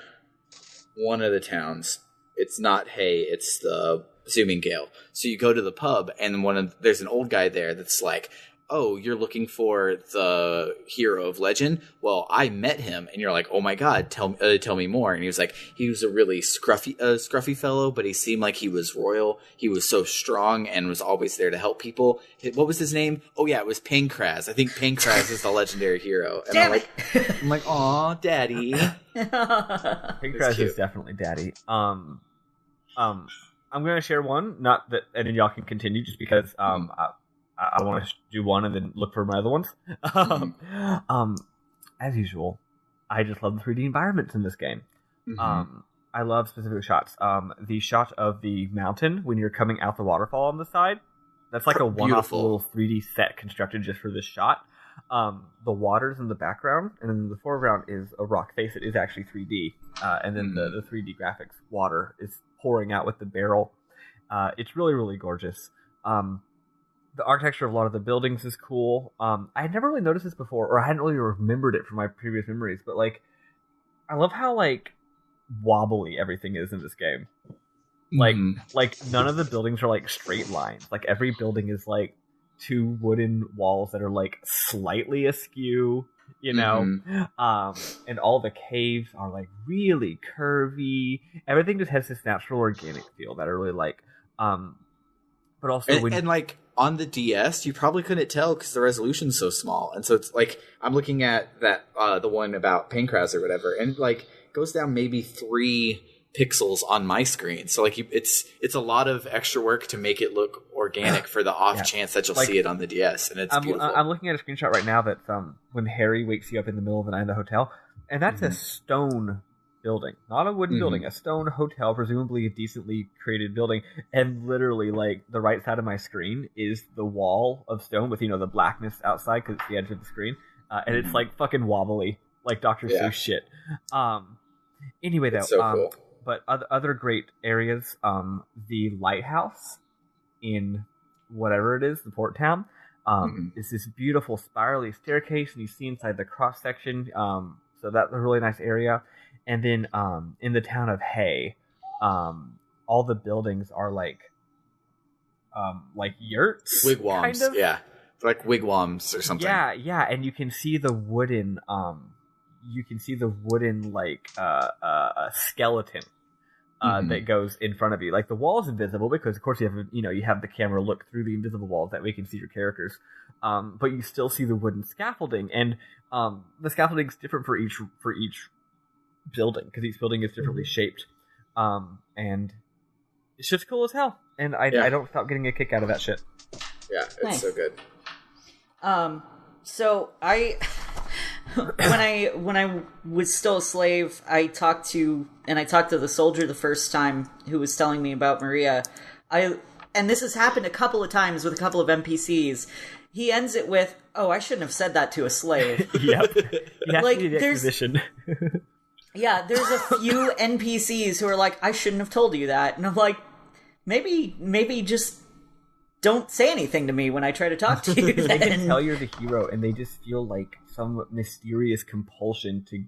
one of the towns, it's not hay, it's the Zooming Gale. So you go to the pub, and there's an old guy there that's like, "Oh, you're looking for the hero of legend? Well, I met him." And you're like, "Oh my god, tell me more." And he was like, he was a really scruffy fellow, but he seemed like he was royal. He was so strong and was always there to help people. What was his name? Oh yeah, it was Pankraz. I think Pankraz is the legendary hero. And I'm like, "Aw, daddy." Pankraz is definitely daddy. I'm going to share one, not that, and then y'all can continue, just because I want to do one and then look for my other ones. As usual, I just love the 3D environments in this game. I love specific shots. The shot of the mountain when you're coming out the waterfall on the side, that's like a one-off little 3D set constructed just for this shot. The water's in the background, and then the foreground is a rock face. It is actually 3D, and then the 3D graphics water is pouring out with the barrel. It's really, really gorgeous. The architecture of a lot of the buildings is cool. I had never really noticed this before, or I hadn't really remembered it from my previous memories, but like, I love how like wobbly everything is in this game. Like none of the buildings are like straight lines. Like every building is like two wooden walls that are like slightly askew, you know. And all the caves are like really curvy. Everything just has this natural organic feel that I really like. But also and like on the DS, you probably couldn't tell because the resolution's so small, and so it's like I'm looking at that the one about Pankraz or whatever, and like goes down maybe 3 pixels on my screen. So like it's a lot of extra work to make it look organic for the off chance that you'll see it on the DS, and it's beautiful. I'm looking at a screenshot right now that's when Harry wakes you up in the middle of the night in the hotel, and that's a stone building, not a wooden building, a stone hotel, presumably a decently created building. And literally, like, the right side of my screen is the wall of stone with, the blackness outside because it's the edge of the screen. And it's like fucking wobbly, like Dr. Seuss shit. Anyway, though, so cool. But other great areas, the lighthouse in whatever it is, the port town, is this beautiful spirally staircase, and you see inside the cross section. So that's a really nice area. And then in the town of Hay, all the buildings are like yurts, wigwams, kind of. Yeah, like wigwams or something. Yeah, and you can see the wooden, like a skeleton that goes in front of you. Like the wall is invisible because, of course, you have the camera look through the invisible walls that way you can see your characters. But you still see the wooden scaffolding, and the scaffolding is different for each building because each building is differently shaped, and it's just cool as hell. And I don't stop getting a kick out of that shit. Yeah, it's so good. So I when I was still a slave, I talked to the soldier the first time who was telling me about Maria. And this has happened a couple of times with a couple of NPCs. He ends it with, "Oh, I shouldn't have said that to a slave." Yep. Like there's yeah, there's a few NPCs who are like, "I shouldn't have told you that," and I'm like, maybe just don't say anything to me when I try to talk to you. They can tell you're the hero, and they just feel like some mysterious compulsion to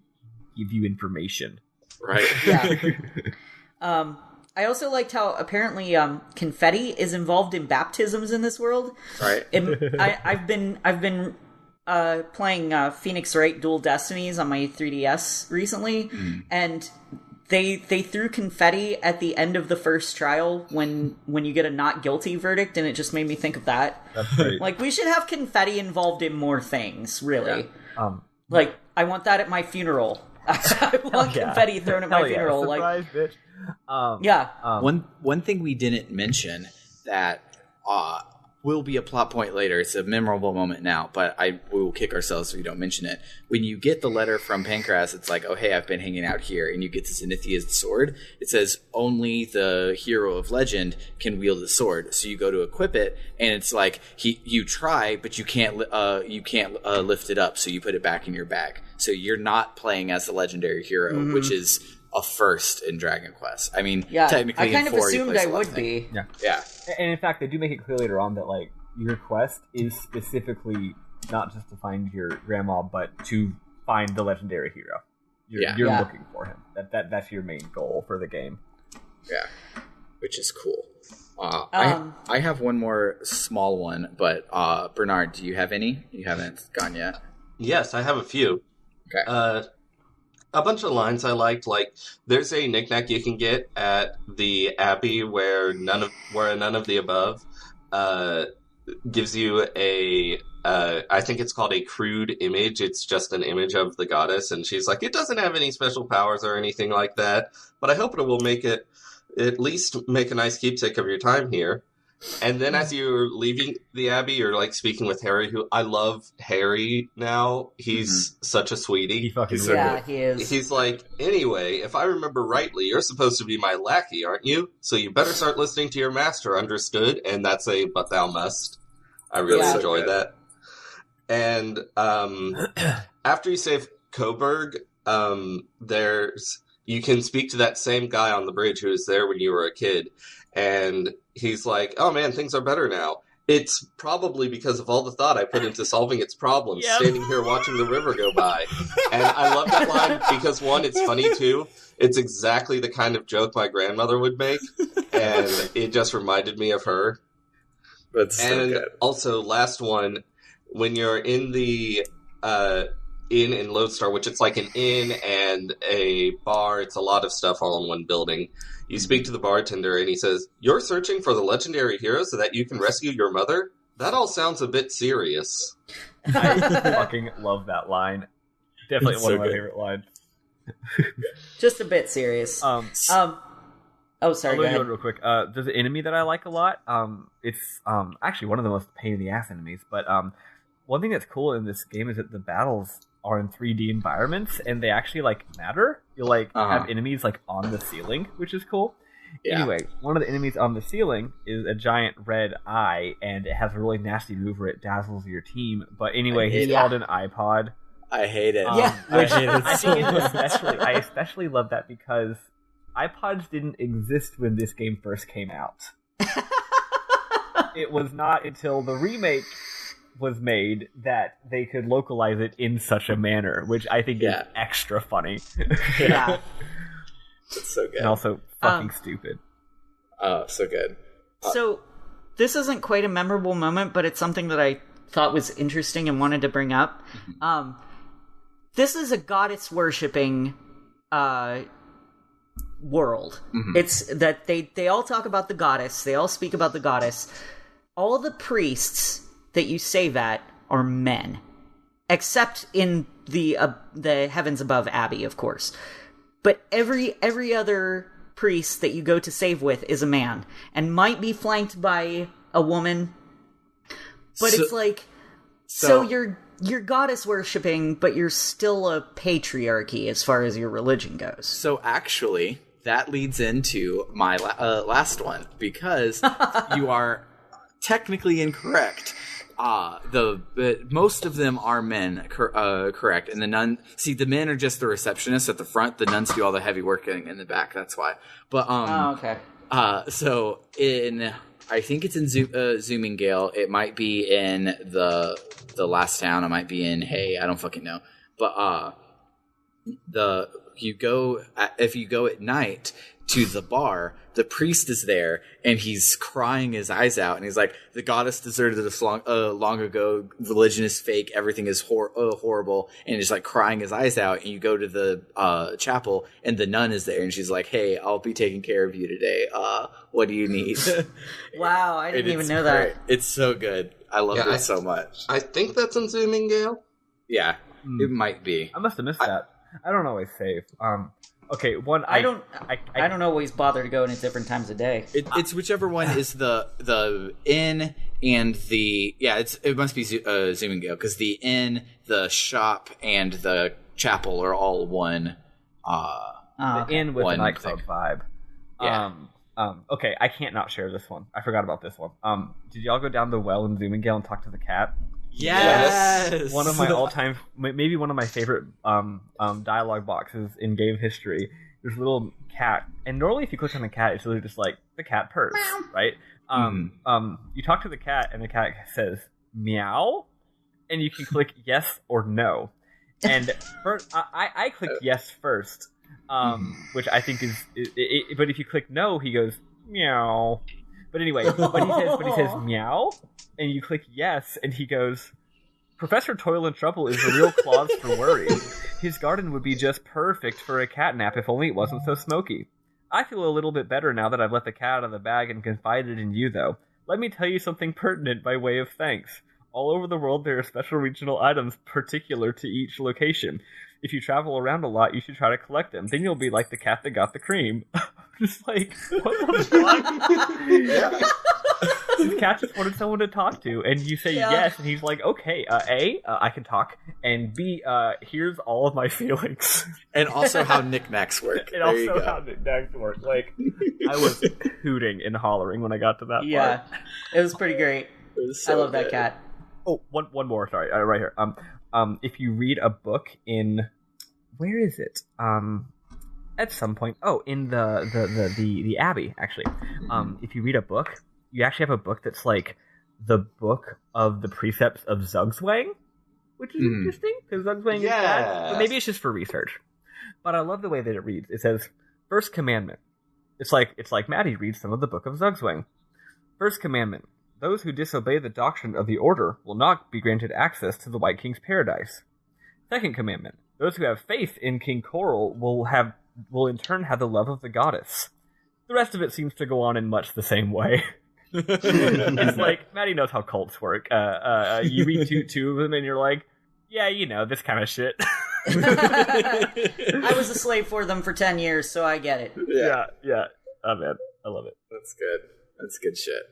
give you information. Right. Yeah. I also liked how apparently confetti is involved in baptisms in this world. Right. I've been playing Phoenix Wright Dual Destinies on my 3DS recently, and they threw confetti at the end of the first trial when you get a not guilty verdict, and it just made me think of that. That's great. Like, we should have confetti involved in more things, really. Yeah. Like, I want that at my funeral. I want confetti thrown at my funeral. Surprise, bitch. Yeah. One thing we didn't mention that will be a plot point later. It's a memorable moment now, but we will kick ourselves if we don't mention it. When you get the letter from Pancras, it's like, oh, hey, I've been hanging out here, and you get this Zenithia's sword. It says only the hero of legend can wield the sword. So you go to equip it, and it's like you try, but you can't lift it up. So you put it back in your bag. So you're not playing as the legendary hero, which is a first in Dragon Quest. I mean, technically, I kind of assumed I would be. Yeah. And in fact, they do make it clear later on that like your quest is specifically not just to find your grandma, but to find the legendary hero. You're looking for him. That's your main goal for the game. Yeah, which is cool. I have one more small one, but Bernard, do you have any? You haven't gone yet. Yes, I have a few. Okay. A bunch of lines I liked, like there's a knickknack you can get at the Abbey where none of the above gives you a I think it's called a crude image. It's just an image of the goddess, and she's like, it doesn't have any special powers or anything like that, but I hope it will make it at least make a nice keepsake of your time here. And then as you're leaving the Abbey, you're like speaking with Harry, who I love Harry now. He's such a sweetie. He fucking he is. He's like, anyway, if I remember rightly, you're supposed to be my lackey, aren't you? So you better start listening to your master, understood? And that's a but thou must. I really enjoyed that. And after you save Coburg, you can speak to that same guy on the bridge who was there when you were a kid. And he's like, oh man, things are better now. It's probably because of all the thought I put into solving its problems, standing here watching the river go by. And I love that line because, one, it's funny, too. It's exactly the kind of joke my grandmother would make. And it just reminded me of her. That's so good. Also, last one, when you're in the inn in Lodestar, which it's like an inn and a bar, it's a lot of stuff all in one building. You speak to the bartender, and he says, you're searching for the legendary hero so that you can rescue your mother? That all sounds a bit serious. I fucking love that line. Definitely It's one so of my good. favorite lines. Just a bit serious. Oh, sorry, I'll go leave you ahead. one real quick. There's an enemy that I like a lot. It's actually one of the most pain in the ass enemies, but one thing that's cool in this game is that the battles are in 3D environments, and they actually like matter. You'll have enemies like on the ceiling, which is cool. Yeah. Anyway, one of the enemies on the ceiling is a giant red eye, and it has a really nasty move where it dazzles your team. But anyway, he's called an iPod. I hate it. Which I especially love that because iPods didn't exist when this game first came out. It was not until the remake was made that they could localize it in such a manner, which I think is extra funny. Yeah. It's so good. And also fucking stupid. Oh, so good. So, this isn't quite a memorable moment, but it's something that I thought was interesting and wanted to bring up. This is a goddess worshipping world. It's that they all talk about the goddess. They all speak about the goddess. All the priests that you save at are men, except in the Heavens Above Abbey, of course. But every other priest that you go to save with is a man, and might be flanked by a woman. But it's like, so you're goddess worshipping, but you're still a patriarchy as far as your religion goes. So actually, that leads into my last one, because you are technically incorrect. Most of them are men, correct, and the nun. See, the men are just the receptionists at the front. The nuns do all the heavy work in the back. That's why. But okay. So I think it's in Zooming Gale. It might be in the last town. It might be in I don't fucking know. But if you go at night to the bar, the priest is there, and he's crying his eyes out, and he's like, the goddess deserted us long ago, religion is fake, everything is horrible, and he's like crying his eyes out, and you go to the chapel, and the nun is there, and she's like, hey, I'll be taking care of you today, what do you need? Wow, I didn't even know that. It's so good. I love it so much. I think that's in Zooming Gale. Yeah, it might be. I must have missed that. I don't always save. Okay, one I don't always bother to go in at different times of day. It's whichever one is the inn and the it must be Zoom and Gale, because the inn, the shop, and the chapel are all one. The inn with the nightclub vibe. Yeah. Okay, I can't not share this one. I forgot about this one. Did y'all go down the well in Zoom and Gale and talk to the cat? Yes. One of my all-time, maybe one of my favorite dialogue boxes in game history. There's a little cat, and normally if you click on the cat, it's really just like the cat purrs, right? You talk to the cat, and the cat says meow, and you can click yes or no. And first, I clicked yes first, which I think is. But if you click no, he goes meow. But anyway, but he says meow, and you click yes, and he goes, Professor Toil and Trouble is the real cause for worry. His garden would be just perfect for a cat nap if only it wasn't so smoky. I feel a little bit better now that I've let the cat out of the bag and confided in you, though. Let me tell you something pertinent by way of thanks. All over the world, there are special regional items particular to each location. If you travel around a lot, you should try to collect them. Then you'll be like the cat that got the cream. Just like, what the fuck? This cat just wanted someone to talk to, and you say yes, and he's like, okay, A, I can talk, and B, here's all of my feelings. And also how knickknacks work. And also how knickknacks work. Like, I was hooting and hollering when I got to that part. Yeah, it was pretty great. I love that cat. Oh, one more, sorry, right here. If you read a book in, where is it? At some point, in the Abbey, actually. If you read a book, you actually have a book that's like the book of the precepts of Zugzwang, which is interesting, because Zugzwang is bad, but maybe it's just for research. But I love the way that it reads. It says, First Commandment. It's like Maddie reads some of the book of Zugzwang. First Commandment. Those who disobey the doctrine of the Order will not be granted access to the White King's paradise. Second Commandment. Those who have faith in King Coral will in turn have the love of the goddess. The rest of it seems to go on in much the same way. It's like, Maddie knows how cults work. You read two of them and you're like, yeah, you know, this kind of shit. I was a slave for them for 10 years, so I get it. Yeah. Oh, man. I love it. That's good. That's good shit.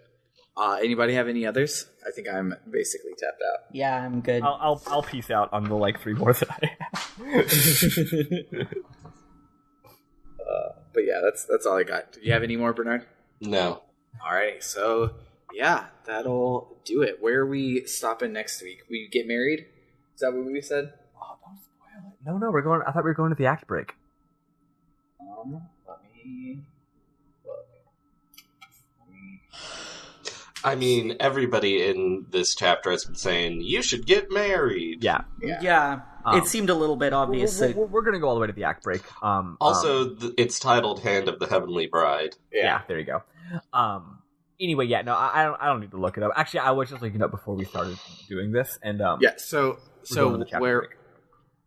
Anybody have any others? I think I'm basically tapped out. Yeah, I'm good. I'll peace out on the 3 more that I have. But yeah, that's all I got. Do you have any more, Bernard? No. All right, so yeah, that'll do it. Where are we stopping next week? We get married? Is that what we said? Oh, don't spoil it. No, we're going. I thought we were going to the act break. Let me look. I mean, everybody in this chapter has been saying, you should get married. Yeah. It seemed a little bit obvious. We're going to go all the way to the act break. It's titled Hand of the Heavenly Bride. Yeah, there you go. Anyway, yeah, no, I don't need to look it up. Actually, I was just looking it up before we started doing this, and so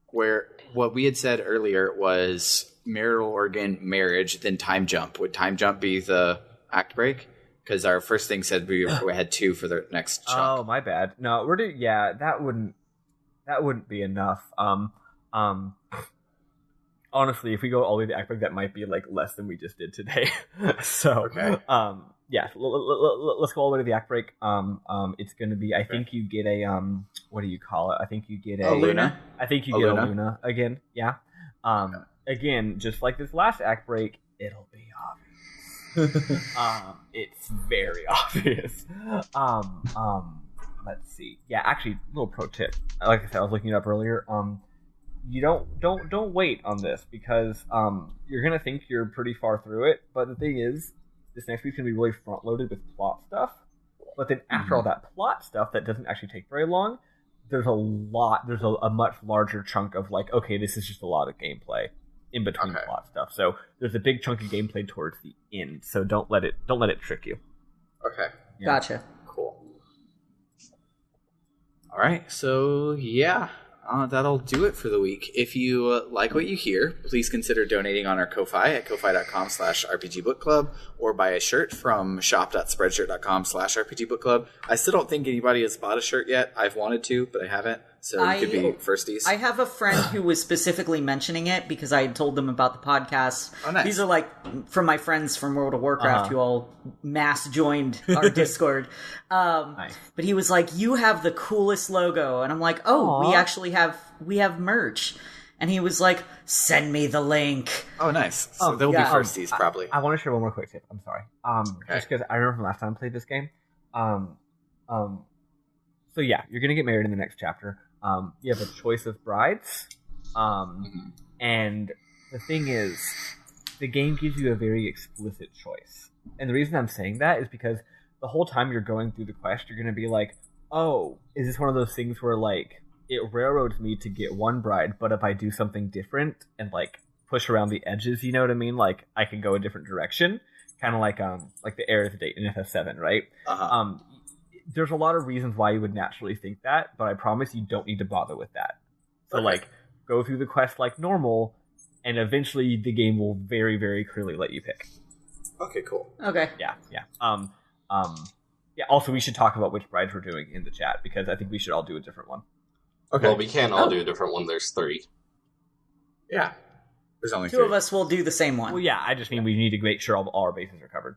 where what we had said earlier was marital organ, marriage, then time jump. Would time jump be the act break? Because our first thing said we had 2 for the next chunk. Oh, my bad. No, we're doing. Yeah, that wouldn't be enough. Honestly, if we go all the way to the act break, that might be less than we just did today. So, okay. Yeah, let's go all the way to the act break. It's going to be. I think you get a what do you call it? I think you get a Luna. I think you get a Luna again. Yeah. Again, just like this last act break, it'll be obvious. It's very obvious. Let's see. Yeah, actually, little pro tip. Like I said, I was looking it up earlier. You don't wait on this, because you're gonna think you're pretty far through it, but the thing is, this next week's gonna be really front loaded with plot stuff. But then after all that plot stuff, that doesn't actually take very long. There's a much larger chunk of okay, this is just a lot of gameplay in between plot stuff. So there's a big chunk of gameplay towards the end. So don't let it trick you. Okay. Yeah. Gotcha. Cool. All right. So yeah, that'll do it for the week. If you like what you hear, please consider donating on our Ko-Fi at ko-fi.com/rpgbookclub, or buy a shirt from shop.spreadshirt.com/rpgbookclub. I still don't think anybody has bought a shirt yet. I've wanted to, but I haven't. So you could be firsties. I have a friend who was specifically mentioning it because I had told them about the podcast. Oh, nice. These are like from my friends from World of Warcraft who all mass joined our Discord. Nice. But he was like, "You have the coolest logo," and I'm like, "Oh, we have merch." And he was like, "Send me the link." Oh, nice. So they'll be firsties, probably. I want to share one more quick tip. I'm sorry. Just because I remember from last time I played this game. So yeah, you're gonna get married in the next chapter. You have a choice of brides, and the thing is, the game gives you a very explicit choice. And the reason I'm saying that is because the whole time you're going through the quest, you're gonna be like, "Oh, is this one of those things where like it railroads me to get one bride, but if I do something different and like push around the edges, you know what I mean? Like I can go a different direction, kind of like the Aerith date in FF7, right?" There's a lot of reasons why you would naturally think that, but I promise you don't need to bother with that. So like go through the quest like normal, and eventually the game will very, very clearly let you pick. Okay, cool. Okay. Yeah. Yeah. Also, we should talk about which brides we're doing in the chat because I think we should all do a different one. Okay. Well, we can't all do a different one. There's 3. Yeah. There's only 2 3. of us will do the same one. Well, yeah. I just mean we need to make sure all our bases are covered.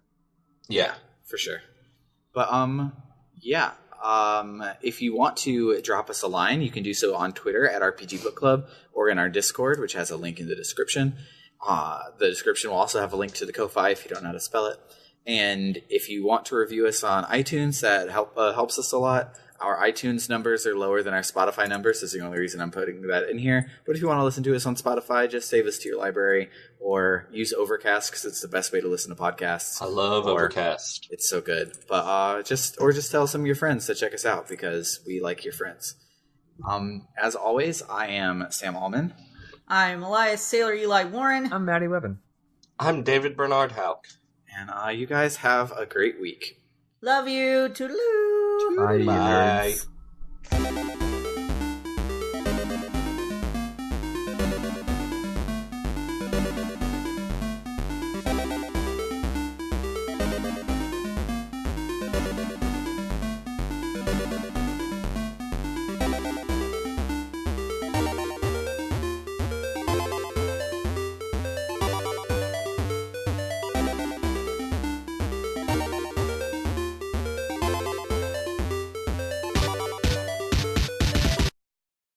Yeah, for sure. But yeah. If you want to drop us a line, you can do so on Twitter at RPG Book Club or in our Discord, which has a link in the description. The description will also have a link to the Ko-Fi if you don't know how to spell it. And if you want to review us on iTunes, that helps us a lot. Our iTunes numbers are lower than our Spotify numbers. This is the only reason I'm putting that in here. But if you want to listen to us on Spotify, just save us to your library or use Overcast because it's the best way to listen to podcasts. I love Overcast. It's so good. But just tell some of your friends to check us out because we like your friends. As always, I am Sam Allman. I'm Elias Sailor Eli Warren. I'm Maddie Webbin. I'm David Bernard Houck. And you guys have a great week. Love you. Toodaloo. Bye. Bye. Nerds.